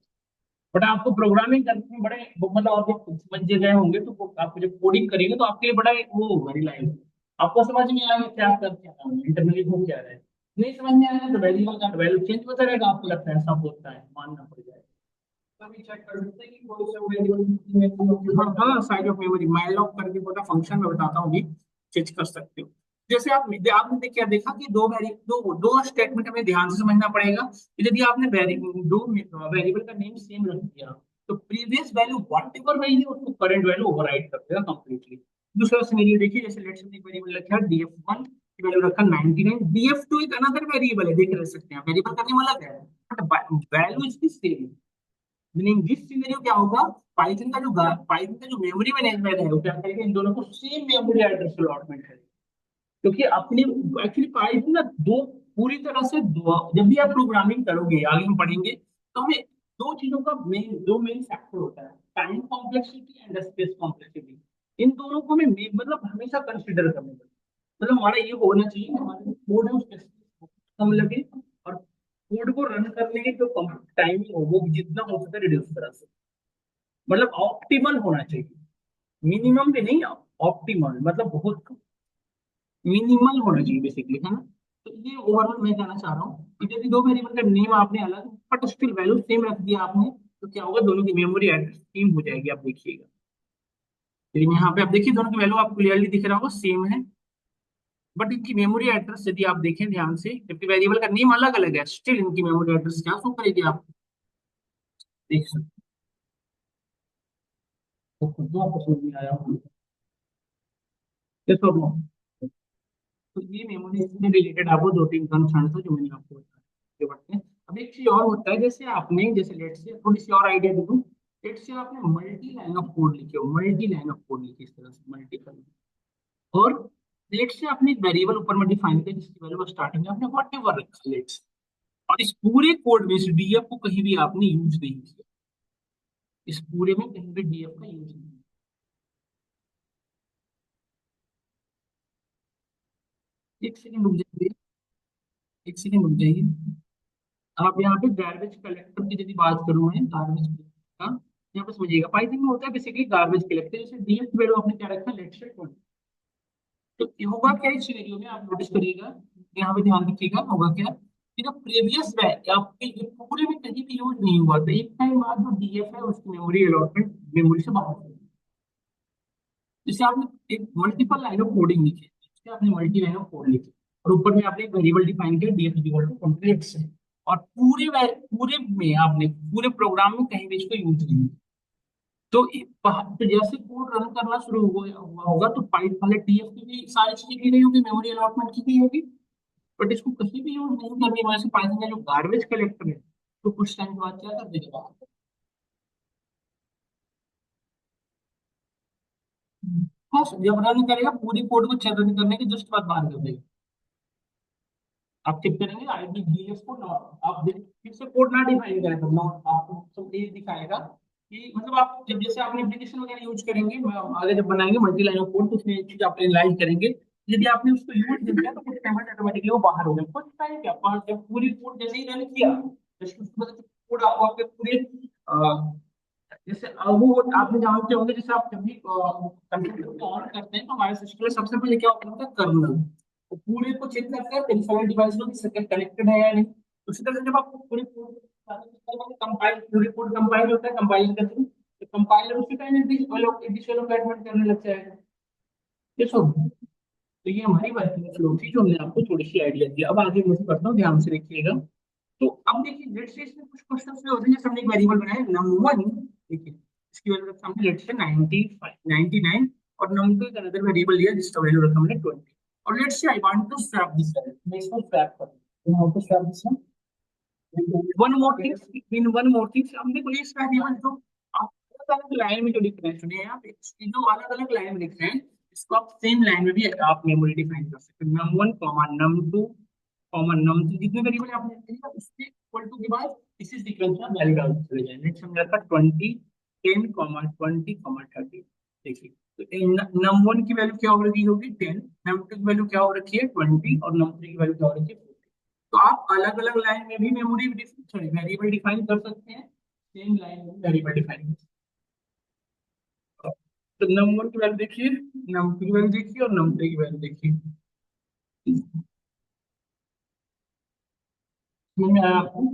A: बट आपको प्रोग्रामिंग करने में बड़े मतलब आप जब समझ गए होंगे तो आप जब कोडिंग करेंगे तो आपके लिए बड़ा वो होगा रिलायबल। आपको समझ में आएगा क्या कर क्या रहा है, इंटरनली हो क्या रहा है। नहीं समझ में आएगा तो वेरिएबल का वैल्यू चेंज होता रहेगा, आपको लगता है ऐसा होता है, मानना पड़ जाएगा। कभी चेक कर सकते हैं कि कौन सा वेरिएबल। हाँ हाँ, साइज ऑफ मेमोरी मैलोक करके पूरा फंक्शन मैं बताता हूँ अभी, चेंज कर सकते हो। जैसे आपने क्या देखा कि दो स्टेटमेंट हमें ध्यान से समझना पड़ेगा कि यदि आपने दो वेरिएबल का नेम सेम रख दिया तो प्रीवियस वैल्यू व्हाट एवर रही है उसको करंट वैल्यू ओवरराइड कर देगा कंप्लीटली। दूसरा सिनेरियो देखिए, जैसे लेट्स से एक वेरिएबल रखा है df1 की वैल्यू रखा 99, df2 एक अनदर वेरिएबल है, देख रह सकते हैं वेरिएबल का नेम अलग है but value is same. Meaning this scenario क्या होगा, पाइथन का जो मेमोरी मैनेजमेंट है वो क्या करेगा, इन दोनों को सेम मेमोरी एड्रेस अलॉटमेंट करेगा। क्योंकि अपनी एक्चुअली पाइथन ना दो पूरी तरह से जब भी आप प्रोग्रामिंग करोगे आगे हम पढ़ेंगे तो हमें दो मेन फैक्टर होता है, time complexity and space complexity. इन दोनों को हमें मतलब हमेशा कंसिडर करना चाहिए। मतलब हमारा ये होना चाहिए कि हमारे जो कोड है उसके space कम लगे और कोड को रन करने की जो टाइमिंग हो वो जितना हो सके रिड्यूस करा सके। मतलब ऑप्टिमल होना चाहिए, मिनिमम भी नहीं, ऑप्टिमल मतलब बहुत मिनिमल होना चाहिए बेसिकली, है ना। तो ये ओवरऑल मैं कहना चाह रहा हूँ कि यदि दो वेरिएबल का नेम आपने अलग बट स्टिल वैल्यू सेम रख दिया आपने तो क्या होगा, दोनों की मेमोरी एड्रेस सेम हो जाएगी, आप देखिएगा। लेकिन यहाँ पे आप देखिए दोनों की वैल्यू आपको क्लियरली दिख रहा होगा सेम है, बट इनकी मेमोरी एड्रेस यदि आप देखें ध्यान से, जबकि वेरिएबल का नेम अलग अलग है स्टिल इनकी मेमोरी एड्रेस क्या शो करेगी, आप देख सकते हो। तो खुद को आपको समझ में आया होगा। देखो तो ये मेमोरी से रिलेटेड आपको दो तीन कंसर्न था जो मैंने आपको बताया, आगे बढ़ते हैं। अब एक चीज और होता है, जैसे आपने जैसे लेट से थोड़ी सी और आइडिया दे दूं, लेट से आपने मल्टी लाइन ऑफ कोड लिखे हो, मल्टी लाइन ऑफ कोड लिखी इस तरह से मल्टीपल, और लेट से आपने एक वेरिएबल ऊपर में डिफाइन किया जिसकी वैल्यू स्टार्टिंग में आपने वॉट एवर रखा लेट से, और इस पूरे कोड में इस डीएफ को कहीं भी आपने यूज नहीं किया, इस पूरे में कहीं भी डीएफ का यूज नहीं किया। एक सेकंड रुक जाइए, एक सेकंड रुक जाइए। आप यहाँ पे गार्बेज कलेक्टर की यदि बात करूँ मैं गार्बेज का, यहाँ पे समझिएगा पाइथन में होता है बेसिकली गार्बेज कलेक्टर, जैसे डीएफ वैल्यू आपने क्या रखा लेट्स से 20। तो ये होगा क्या इस सिनेरियो में, आप नोटिस करिएगा, यहाँ पे ध्यान रखिएगा होगा क्या कि जो प्रीवियस आपके ये पूरे में कहीं भी यूज नहीं हुआ था, एक टाइम बाद जो डीएफ है उसकी मेमोरी अलॉटमेंट मेमोरी से बाहर हो, जैसे आपने एक मल्टीपल लाइन ऑफ कोडिंग लिखी है, जैसे आपने मल्टी लाइन ऑफ कोड लिखी और ऊपर में आपने एक वेरिएबल डिफाइन किया डीएफ इक्वल टू कंप्लीट से, और पूरे में आपने पूरे प्रोग्राम में कहीं भी इसको यूज नहीं किया। तो जैसे कोड रन करना शुरू हुआ होगा तो पाइप वाले टीएफ की भी सारी चीजें की गई होगी, मेमोरी अलॉटमेंट की गई होगी, बट इसको कहीं भी यूज नहीं करने की वजह से पाइथन का जो गार्बेज कलेक्टर है तो कुछ टाइम के बाद क्या कर देगा, हाँ जब रन करेगा पूरी कोड को रन करने के जस्ट बाद बाहर कर देगा। आप चेक करेंगे आईडी डीएफ को नॉट, आप फिर से कोड ना डिफाइन करें तो नॉट आपको सब ये दिखाएगा कि मतलब आप जब जैसे आपने एप्लीकेशन वगैरह यूज करेंगे, आगे जब बनाएंगे मल्टी लाइन ऑफ कोड तो उसमें एक चीज आप एनालाइज करेंगे, यदि आपने उसको यूज नहीं किया तो कुछ टाइम ऑटोमेटिकली वो बाहर हो गया, कुछ टाइम क्या पाँच जब पूरी कोड जैसे ही रन किया जैसे उसके बाद कोड आपके पूरे जैसे वो आपने जानते होंगे, जैसे आप जब भी कंप्यूटर को ऑन करते हैं तो हमारे सिस्टम में सबसे पहले क्या ओपन होता है, कर्नल। तो पूरे को चेक करते हैं पेरिफेरल डिवाइस में कि कनेक्टेड है या नहीं। उसी तरह से जब आप पूरी कंपाइल पूरी कोड कंपाइल होता है, कंपाइल करते हैं तो कंपाइलर उसी टाइम एडिशनल लोकेटमेंट करने लग जाएगा। ये सब तो ये हमारी वर्किंग फ्लो थी जो हमने आपको थोड़ी सी आइडिया दी। अब आगे मुझे करता हूँ, ध्यान से देखिएगा। तो अब देखिए लेट्स से इसमें कुछ क्वेश्चंस भी होते हैं, जैसे हमने एक वेरिएबल बनाया num1, देखिए इसकी वैल्यू रखा हमने लेट्स से 95 99, और num2 एक अनदर वेरिएबल लिया जिसका वैल्यू रखा हमने 20, और let's say I want to swap this value, मैं इसको स्वैप कर दूं, how to swap this one more thing हमने कोई इस वेरिएबल जो आप अलग अलग लाइन में जो लिख रहे हैं, सुनिए आप इसकी जो अलग अलग लाइन लिख रहे हैं इसको आप सेम लाइन में भी आप मेमोरी डिफाइन कर सकते हैं, num1 num2 num3 जितने वेरिएबल आपने लिखे हैं उसके इक्वल टू के बाद इसी सीक्वेंस में वैल्यू डालते चले जाएं। नेक्स्ट हमने रखा 20 10 20 30, देखिए तो num1 की वैल्यू क्या हो रही होगी 10, num2 की वैल्यू क्या हो रखी है 20, और num3 की वैल्यू क्या हो रखी है 40। तो आप अलग अलग लाइन में भी मेमोरी सॉरी वेरिएबल डिफाइन कर सकते हैं, सेम लाइन में वेरिएबल डिफाइन। तो नंबर की वैल्यू देखिए, नंबर की वैल्यू देखिए और नंबर की वैल्यू देखिए। समझ में आया आपको?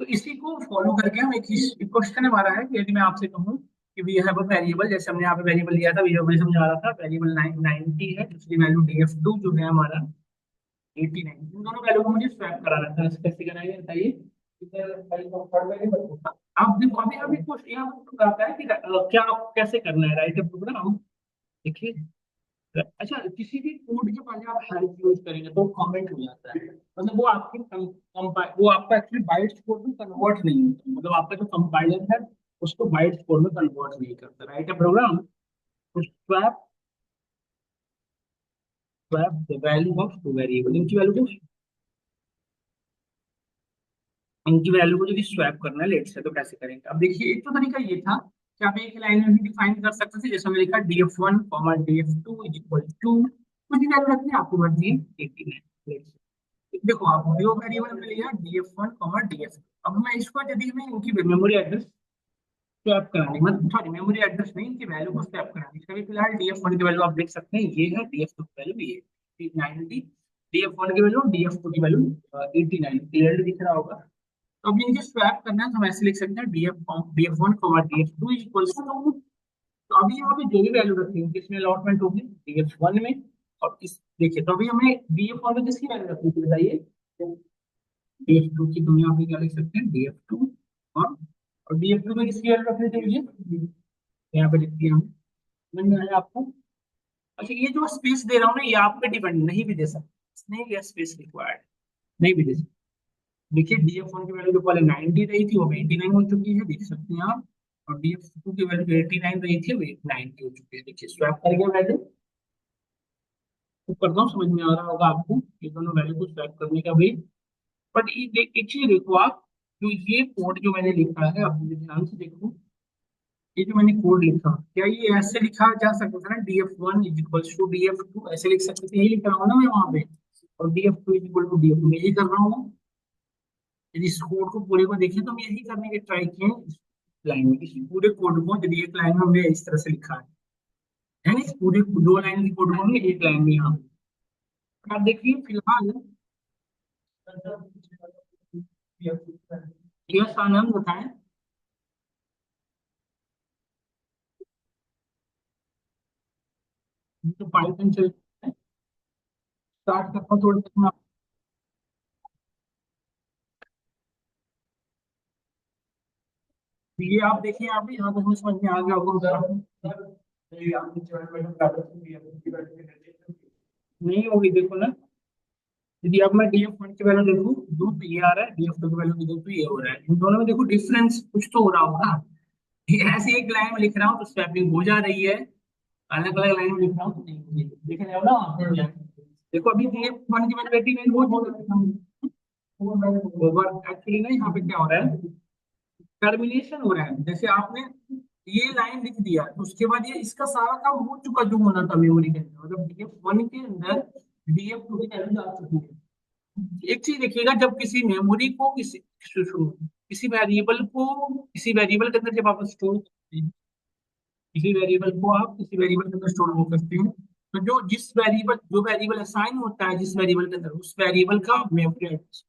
A: तो इसी को फॉलो करके हम एक क्वेश्चन हमारा है कि यदि मैं आपसे कहूँ कि वी हैव अ वेरिएबल, जैसे हमने यहाँ पे वेरिएबल लिया था, वीडियो में समझा रहा था, वेरिएबल 90 है, दूसरी वैल्यू df2 जो है हमारा 89, इन दोनों वैल्यू को मुझे स्वैप कराना था। कैसे कराएंगे बताइए? इधर फाइल को फॉर वेरिएबल होता, आप देखो अभी अभी कुछ यहाँ पर आता है कि क्या कैसे करना है, राइट प्रोग्राम। देखिए, अच्छा किसी भी कोड के पहले आप हेल्प यूज करेंगे तो कमेंट हो जाता है, मतलब वो आपकी वो आपका एक्चुअली बाइट्स कोड में कन्वर्ट नहीं होता, मतलब आपका जो कंपाइलर है उसको बाइट्स कोड में कन्वर्ट नहीं करता, राइट प्रोग्राम। तो swap, swap the value of two variable, इनकी वैल्यू को यदि स्वैप करना है लेट से, तो कैसे करेंगे? अब देखिए, एक तो तरीका ये था कि आप एक लाइन में भी डिफाइन कर सकते थे, जैसे हमने लिखा df1 df2 is equal to कुछ भी वैल्यू रखनी है, आपको मर्जी है 89। देखो आप दो वेरिएबल में लिया df1 df2, अब मैं इसको यदि हमें इनकी मेमोरी एड्रेस स्वैप करानी, मतलब सॉरी मेमोरी एड्रेस नहीं, इनकी वैल्यू को स्वैप करानी, इसका भी फिलहाल df1 की वैल्यू आप देख सकते हैं ये है, df2 की वैल्यू ये है 90, df1 की वैल्यू df2 की वैल्यू 89, क्लियरली दिख रहा होगा। तो अब इनके स्वैप करना है तो हम ऐसे लिख सकते हैं df1 df2 is equal to, तो अभी यहाँ पे जो भी वैल्यू रखेंगे किसमें अलॉटमेंट होगी, df1 में। और इस देखिए, तो अभी हमें df1 में किसकी वैल्यू रखनी थी बताइए? df2 की, तुम यहाँ पे क्या लिख सकते हैं df2, और df2 में किसकी वैल्यू रखनी थी मुझे, यहाँ पे लिख दिया हमने। समझ में आया आपको? अच्छा ये जो स्पेस दे रहा हूँ ना, ये आप पे डिपेंड नहीं भी दे सकते, नहीं ये स्पेस रिक्वायर्ड नहीं भी दे सकते। देखिए df1 की वैल्यू जो पहले 90 रही थी वो 89 हो चुकी है, देख सकते हैं आप। और df2 की वैल्यू 89 रही थी वो 90 हो चुकी है, देखिए स्वैप कर गया वैल्यू। तो करता हूँ, समझ में आ रहा होगा आपको ये दोनों वैल्यू को स्वैप करने का भी। बट ये एक चीज देखो आप, जो ये कोड जो मैंने लिखा है, आप मुझे ध्यान से देखो, ये जो मैंने कोड लिखा, क्या ये ऐसे लिखा जा सकता था ना, df1 is equal to df2, ऐसे लिख सकते थे, यही लिख रहा हूँ ना मैं वहां पे, और df2 is equal to df2 यही कर रहा हूँ। यदि इस कोड को पूरे को देखें तो हम यही करने के ट्राई किए हैं इस लाइन में, इस पूरे कोड को यदि एक लाइन में हमने इस तरह से लिखा है ना, इस पूरे दो लाइन की कोड को हमने एक लाइन में यहाँ पे। आप देखिए फिलहाल, यस आनंद बताएं। तो पाइथन चल स्टार्ट करता हूँ थोड़ा सा। ये आप देखिए, आप यहाँ पे हमें समझ में आ गया होगा, नहीं होगी देखो ना। यदि अब मैं df1 की वैल्यू देखूं, दो तो ये आ रहा है, df2 की वैल्यू देखूं तो ये हो रहा है, इन दोनों में देखो डिफरेंस कुछ तो हो रहा होगा। ये ऐसे एक लाइन में लिख रहा हूँ तो स्वैपिंग हो जा रही है, अलग अलग लाइन में लिख रहा हूँ तो नहीं हो रही है। देख रहे हो ना आप? देखो अभी df1 की वैल्यू 89 हो चुकी है, ओवर एक्चुअली ना यहाँ पे क्या हो रहा है, टर्मिनेशन हो रहा है, जैसे आपने ये लाइन लिख दिया तो उसके बाद ये इसका सारा काम हो चुका जो होना था मेमोरी के अंदर, मतलब df1 के अंदर df2 की वैल्यू आ चुकी है। एक चीज देखिएगा, जब किसी मेमोरी को किसी वेरिएबल को किसी वेरिएबल के अंदर जब आप स्टोर करते हैं, किसी वेरिएबल को आप किसी वेरिएबल के अंदर स्टोर वो करते हैं, तो जो वेरिएबल असाइन होता है जिस वेरिएबल के अंदर, उस वेरिएबल का मेमोरी एड्रेस,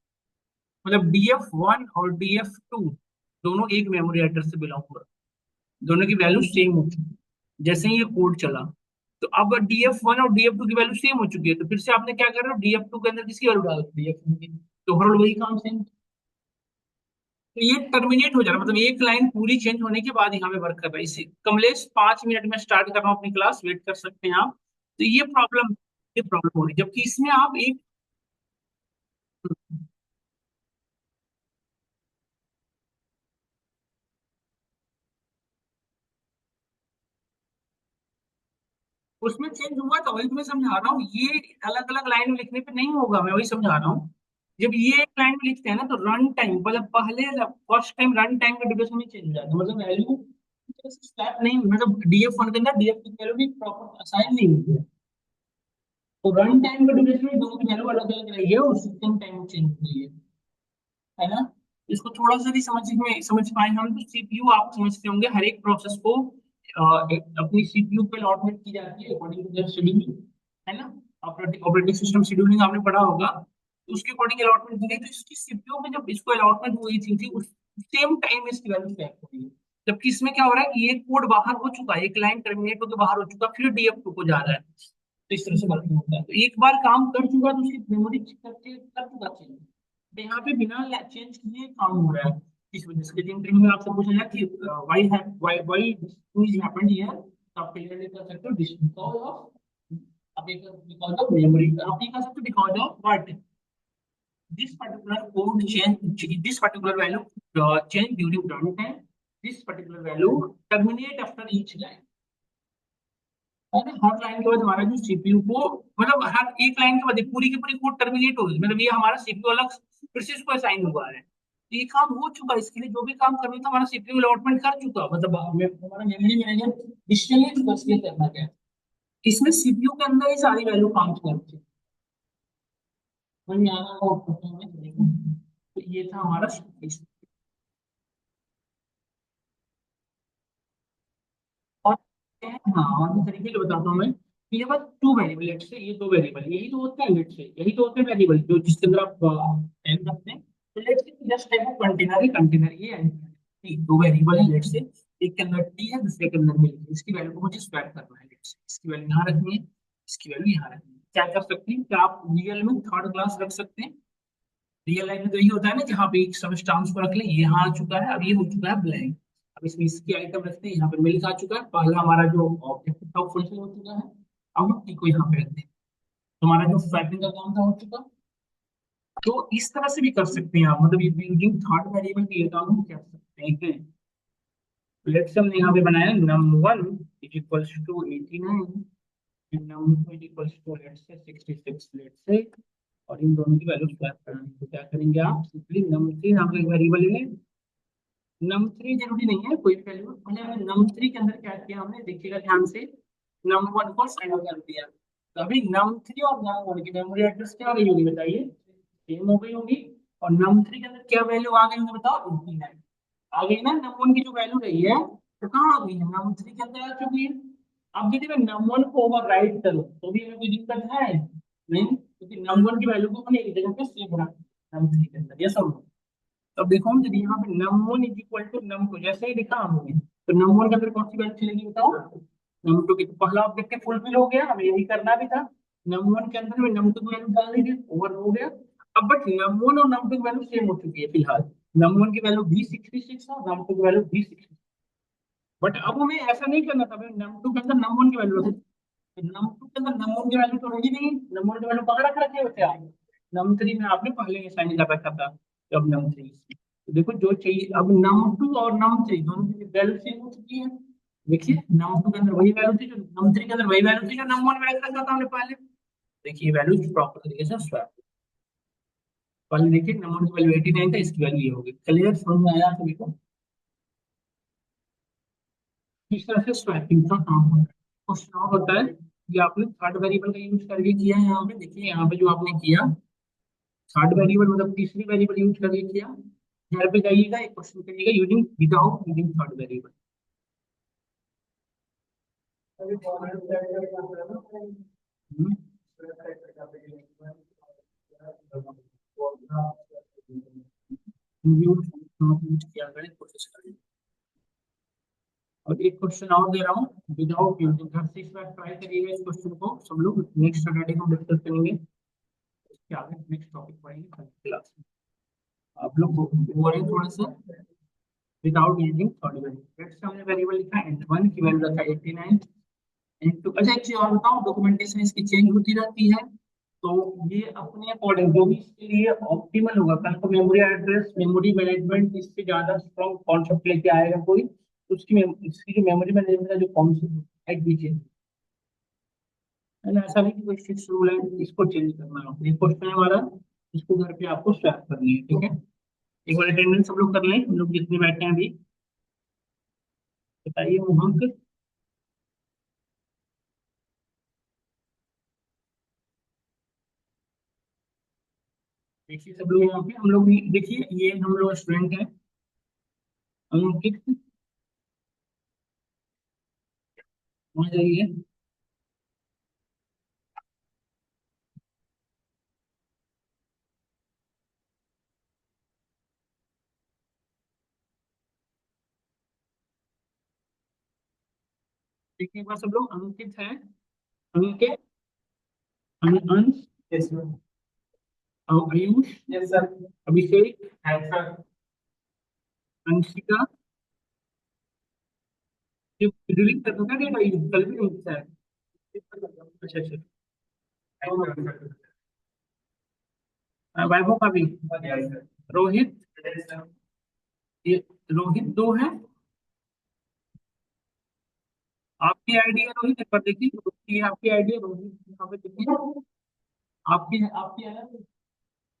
A: मतलब df1 और df2 दोनों एक मेमोरी एड्रेस से बिलोंग कर, दोनों की वैल्यू सेम होती है। जैसे ही ये कोड चला, तो अब df1 और df2 की वैल्यू सेम हो चुकी है, तो फिर से आपने क्या कर रहे हो, df2 के अंदर किसकी वैल्यू डाल दी, df1 की, तो ओवरऑल वही काम सेम। तो ये टर्मिनेट हो जा रहा है, मतलब एक लाइन पूरी चेंज होने के बाद यहाँ पे वर्क कर रहा है। इसी कमलेश 5 मिनट में स्टार्ट कर रहा हूँ अपनी क्लास, वेट कर सकते हैं आप। तो ये प्रॉब्लम हो रही है, जबकि इसमें आप एक, उसमें चेंज हुआ था, वही तो मैं समझा रहा हूँ, ये अलग अलग लाइन में लिखने पे नहीं होगा, मैं वही समझा रहा हूँ। जब ये एक लाइन में लिखते हैं ना तो रन टाइम, मतलब पहले फर्स्ट टाइम रन टाइम का ड्यूरेशन में चेंज हो जाता है, मतलब वैल्यू स्टैक नहीं, मतलब df1 के अंदर df2 की वैल्यू भी प्रॉपर असाइन नहीं होती है। तो रन टाइम का ड्यूरेशन में दोनों की वैल्यू अलग अलग रही है और सिस्टम टाइम चेंज हुई है ना। इसको थोड़ा सा भी समझ पाए हम, तो सीपीयू आप समझते होंगे हर एक प्रोसेस को अपनी सीपीयू पे अलॉटमेंट की जाती है अकॉर्डिंग टू देयर शेड्यूलिंग, है ना। ऑपरेटिंग सिस्टम शेड्यूलिंग आपने पढ़ा होगा, तो उसके अकॉर्डिंग अलॉटमेंट दी गई, तो इसकी सीपीयू में जब इसको अलॉटमेंट हुई थी उस सेम टाइम इसकी वैल्यू स्टैक हो रही है। जबकि इसमें क्या हो रहा है कि ये कोड बाहर हो चुका है, एक लाइन टर्मिनेट होकर बाहर हो चुका, फिर डीएफ2 को जा रहा है। तो इस तरह से वर्किंग होता है, तो एक बार काम कर चुका तो उसकी मेमोरी करके कर चुका चाहिए, तो यहाँ पे बिना चेंज किए काम हो रहा है। इस वजह से इंटरव्यू में आपसे पूछा जाए कि why why is happened here, तो आप क्लियरली कर सकते हो, दिस बिकॉज ऑफ, आप ये बिकॉज ऑफ मेमोरी, आप ये कह सकते हो because of what, this particular code change, this particular value change during runtime, this particular value terminate after each line, है ना। हर लाइन के बाद हमारा जो सीपीयू को, मतलब हर एक लाइन के बाद पूरी की पूरी कोड टर्मिनेट होगी, मतलब ये हमारा सीपीयू अलग फिर से इसको असाइन हुआ है। तो ये काम हो चुका है, इसके लिए जो भी काम करना था हमारा सीपीयू अलॉटमेंट कर चुका, मतलब हमारा मेमोरी मैनेजर डिसीजन ले चुका इसलिए करना क्या है। इसमें सीपीयू के अंदर ही सारी वैल्यू काम करती है। समझ में आना होगा आपको, तो ये था हमारा CPU। और हाँ, और भी तरीके से बताता हूँ मैं कि ये बस टू वेरिएबल, लेट्स से ये दो वेरिएबल, यही तो होते हैं, लेट्स से यही तो होते हैं वेरिएबल जो जिसके अंदर आप टाइप करते हैं। तो let's say just type of container है, कंटेनर ये है, दो वेरिएबल है, लेट्स से एक के अंदर टी है, दूसरे के अंदर मिल्क है, इसकी वैल्यू को मुझे स्वैप करना है, लेट्स से इसकी वैल्यू यहाँ रखनी है, इसकी वैल्यू यहाँ रखनी है। क्या कर सकते हैं कि आप रियल में थर्ड क्लास रख सकते हैं। रियल लाइफ में तो यही होता है ना, जहाँ पे एक सबस्टांस को रख ले, ये यहाँ आ चुका है, अब ये हो चुका है ब्लैंक, अब इसमें इसकी आइटम रखते हैं, यहाँ पे मिल्क आ चुका है, पहला हमारा जो ऑब्जेक्टिव था फुलफिल हो चुका है। अब हम टी को यहाँ पे रखते हैं, तो हमारा जो स्वैपिंग का काम था हो चुका। तो इस तरह से भी कर सकते हैं आप, मतलब यूजिंग थर्ड वेरिएबल भी ये काम हम कर सकते हैं। लेट्स हमने यहाँ पे बनाया num1 is equals to 89, num2 is equals to let's say 66, let's say, और इन दोनों की वैल्यू स्वैप करनी है। तो क्या करेंगे आप, सिंपली num3 नाम का एक वेरिएबल ले लें। नम थ्री जरूरी नहीं है कोई भी वैल्यू, मैंने हमने नम थ्री के अंदर क्या किया, हमने देखिएगा ध्यान से, नम वन को साइड कर दिया, तो अभी नम थ्री और नम वन की मेमोरी एड्रेस क्या हो गई होगी बताइए, सेम हो गई होगी। और नम थ्री के अंदर क्या वैल्यू आ गई होगी बताओ, 89 आ गई ना। नम वन की जो वैल्यू रही है तो कहाँ आ गई है, नम थ्री के अंदर आ चुकी है। अब यदि मैं नम वन को ओवर राइट करूँ तो भी हमें कोई दिक्कत है नहीं, क्योंकि नम वन की वैल्यू को मैंने एक जगह पे सेव रखा नम थ्री के अंदर, ये सब। अब देखो हम यदि यहाँ पे num one is equal to num two जैसे ही लिखा हमने, तो नम वन के अंदर कौन सी वैल्यू चलेगी बताओ, नम टू की। तो पहला ऑब्जेक्टिव फुलफिल हो गया, हमें यही करना भी था, नम वन के अंदर में नम टू की वैल्यू डाल दी, ओवर हो गया। अब बट नम वन और नम टू की वैल्यू सेम हो चुकी है फिलहाल, नम वन की वैल्यू भी 66 है, नम टू की वैल्यू भी 66। बट अब हमें ऐसा नहीं करना था, नम टू के अंदर नम वन की वैल्यू रखी, नम टू के अंदर नम वन की वैल्यू तो रही नहीं, नम वन की वैल्यू कहाँ रख रखे होते आप, नम थ्री में आपने पहले साइन कर रखा था, तो अब नम थ्री, तो देखो जो चाहिए, अब नम टू और नम थ्री दोनों की वैल्यू सेम हो चुकी है। देखिए नम टू के अंदर वही वैल्यू थी जो नम थ्री के अंदर, वही वैल्यू थी जो नम वन में रख रखा था हमने पहले। देखिए वैल्यू प्रॉपर तरीके से स्वैप, पहले देखिए नम वन की वैल्यू 89 था, इसकी वैल्यू ये होगी। क्लियर, समझ में आया सभी को। इस तरह से स्वैपिंग का काम होता है। क्वेश्चन और होता है कि आपने थर्ड वेरिएबल का यूज करके किया है, यहाँ पे देखिए, यहाँ पे जो आपने किया थर्ड वेरिएबल मतलब तीसरी वेरिएबल यूज करके किया, घर पे जाइएगा एक क्वेश्चन करिएगा using without using third variable. Use किया करें, कोशिश करें। और एक क्वेश्चन और दे रहा हूँ विदाउट यूजिंग, घर से इस बार ट्राई करिएगा इस क्वेश्चन को, सब लोग नेक्स्ट सैटरडे को डिस्कस करेंगे, इसके आगे नेक्स्ट टॉपिक पढ़ेंगे कल क्लास में। आप लोग वो रहे थोड़ा सा without using third variable. Let's say हमने वेरिएबल लिखा n1 की वैल्यू रखा 89 इनटू, अच्छा एक चीज और बताऊं, डॉक्यूमेंटेशन इसकी चेंज होती रहती है, तो ये अपने अकॉर्डिंग जो भी इसके लिए ऑप्टिमल होगा, कल को मेमोरी एड्रेस मेमोरी मैनेजमेंट इससे ज्यादा स्ट्रॉन्ग कॉन्सेप्ट लेके आएगा कोई, तो इसकी जो मेमोरी मैनेजमेंट का जो कॉन्सेप्ट है दीजिए, है ना। ऐसा नहीं कि कोई फिक्स रूल है इसको चेंज करना है, ये क्वेश्चन है हमारा, इसको घर पे आपको स्वैप करनी है, ठीक है। एक बार अटेंडेंस सब लोग कर लें, हम लोग जितने बैठे हैं अभी, बताइए मोहन। देखिए सब लोग यहाँ पे, हम लोग देखिए ये हम लोग स्टूडेंट हैं। अंकित, वहाँ जाइए। देखिए एक बार सब लोग, अंकित है, Ankit, Ansh, yes sir, Ayush, yes sir, Abhishek, yes sir, Anshika. ये डिलीट कर दूंगा डेटा, ये कल भी नहीं है। अच्छा अच्छा। वैभव का भी, रोहित, ये रोहित दो है। आपकी आईडी है रोहित, एक बार देखिए, ये आपकी आईडी है रोहित, यहाँ पे देखिए। आपकी आपकी है ना, तो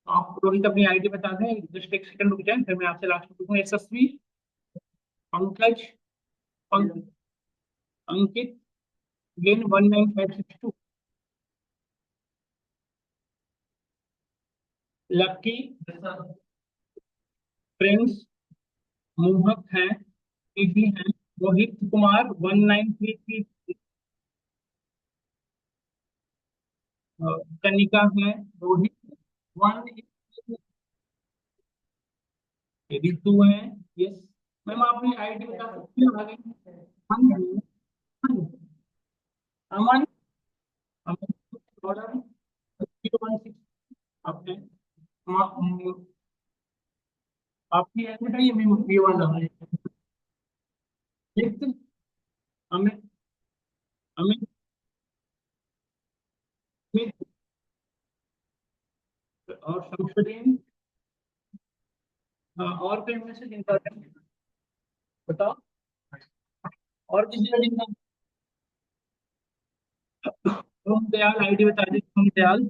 A: आप रोहित अपनी आईडी बता दें, जस्ट एक सेकंड रुक जाए, फिर मैं आपसे लास्ट में पूछूंगा। यशस्वी, पंकज, अंकित, गेन 19562, लक्की, प्रिंस, मोहक है, निधि है, रोहित कुमार 1933, कनिका है, रोहित वन, ऋतु है, यस। मैम आपने आईडी बता सकती हैं आगे? अमन, अमन, अमन, ऑर्डर 016, आपने आपकी है बेटा, ये भी वाला है। एक अमित, अमित, अमित और शमशुद्दीन। हाँ, और कोई मैसेज इनका बताओ, और किसी का जिनका, ओम दयाल आईडी बता दीजिए, ओम दयाल,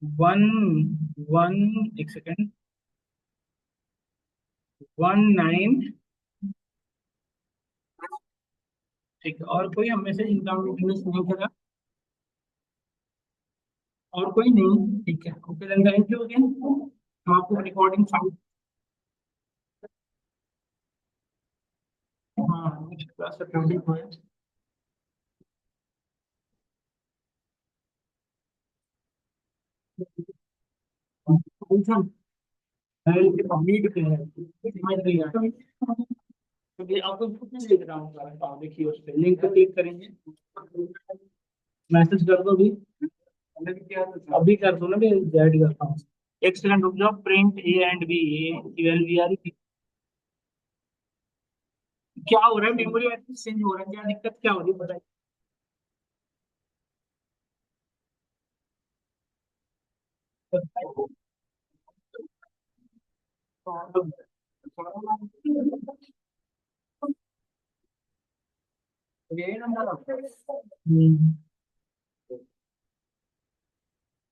A: वन, वन, एक सेकेंड, 19, ठीक है। और कोई हम मैसेज इनका नहीं करा, और कोई नहीं, ठीक है, okay then, thank you again. हम आपको रिकॉर्डिंग फाइल, हाँ नेक्स्ट क्लास अपलोडिंग हो है। फंक्शन हेल्थ नीड पे है, समझ रही है? तो ये आपको कुछ नहीं लिख रहा हूँ, आप देखिए उस पे लिंक पे क्लिक करेंगे, मैसेज कर दो भी, अभी कर दो ना, मैं ऐड करता हूँ। एक सेकंड रुक जाओ, प्रिंट ए एंड बी, ए 12 क्या हो रहा है, मेमोरी एक्सेस चेंज हो रहा है, क्या दिक्कत क्या हो रही है बताइए। यही नंबर आपका?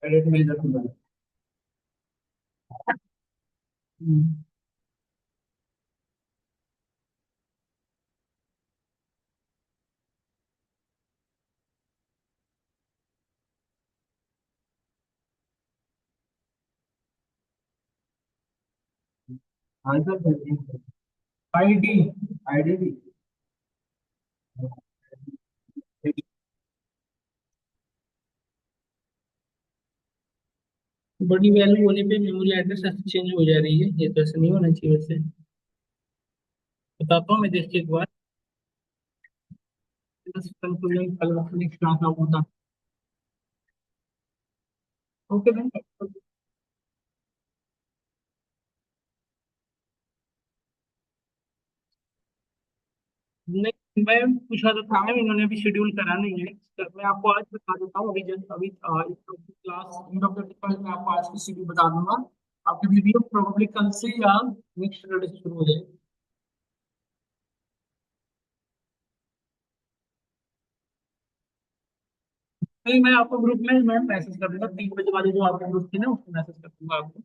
A: एडिट में रखूंगा। हम्म। आंसर आईडी, आईडी भी बड़ी वैल्यू होने पे मेमोरी एड्रेस चेंज हो जा रही है, ये तो ऐसा नहीं होना चाहिए वैसे। बताता हूँ मैं देख के एक बार, कंफ्यूजन कल नेक्स्ट क्लास में होता। Okay ma'am. नहीं, मैं पूछा तो था मैम, इन्होंने अभी शेड्यूल करा नहीं है, तो मैं आपको आज बता देता हूँ, अभी जस्ट अभी क्लास एंड ऑफ द मैं आपको आज की शेड्यूल बता दूंगा। आपकी वीडियो प्रोबेबली कल से या नेक्स्ट सैटरडे से शुरू हो जाएगी। नहीं, मैं आपको ग्रुप में मैं मैसेज कर दूंगा, 3 बजे वाले जो आपका ग्रुप थी ना, उसमें मैसेज कर दूंगा आपको।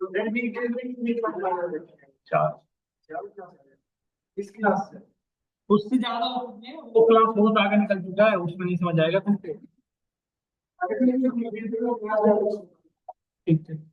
A: तो रेडमी के लिए चार, इस क्लास से उससे ज्यादा उसमें वो क्लास बहुत आगे निकल चुका है, उसमें नहीं समझ आएगा तुमको। ठीक है।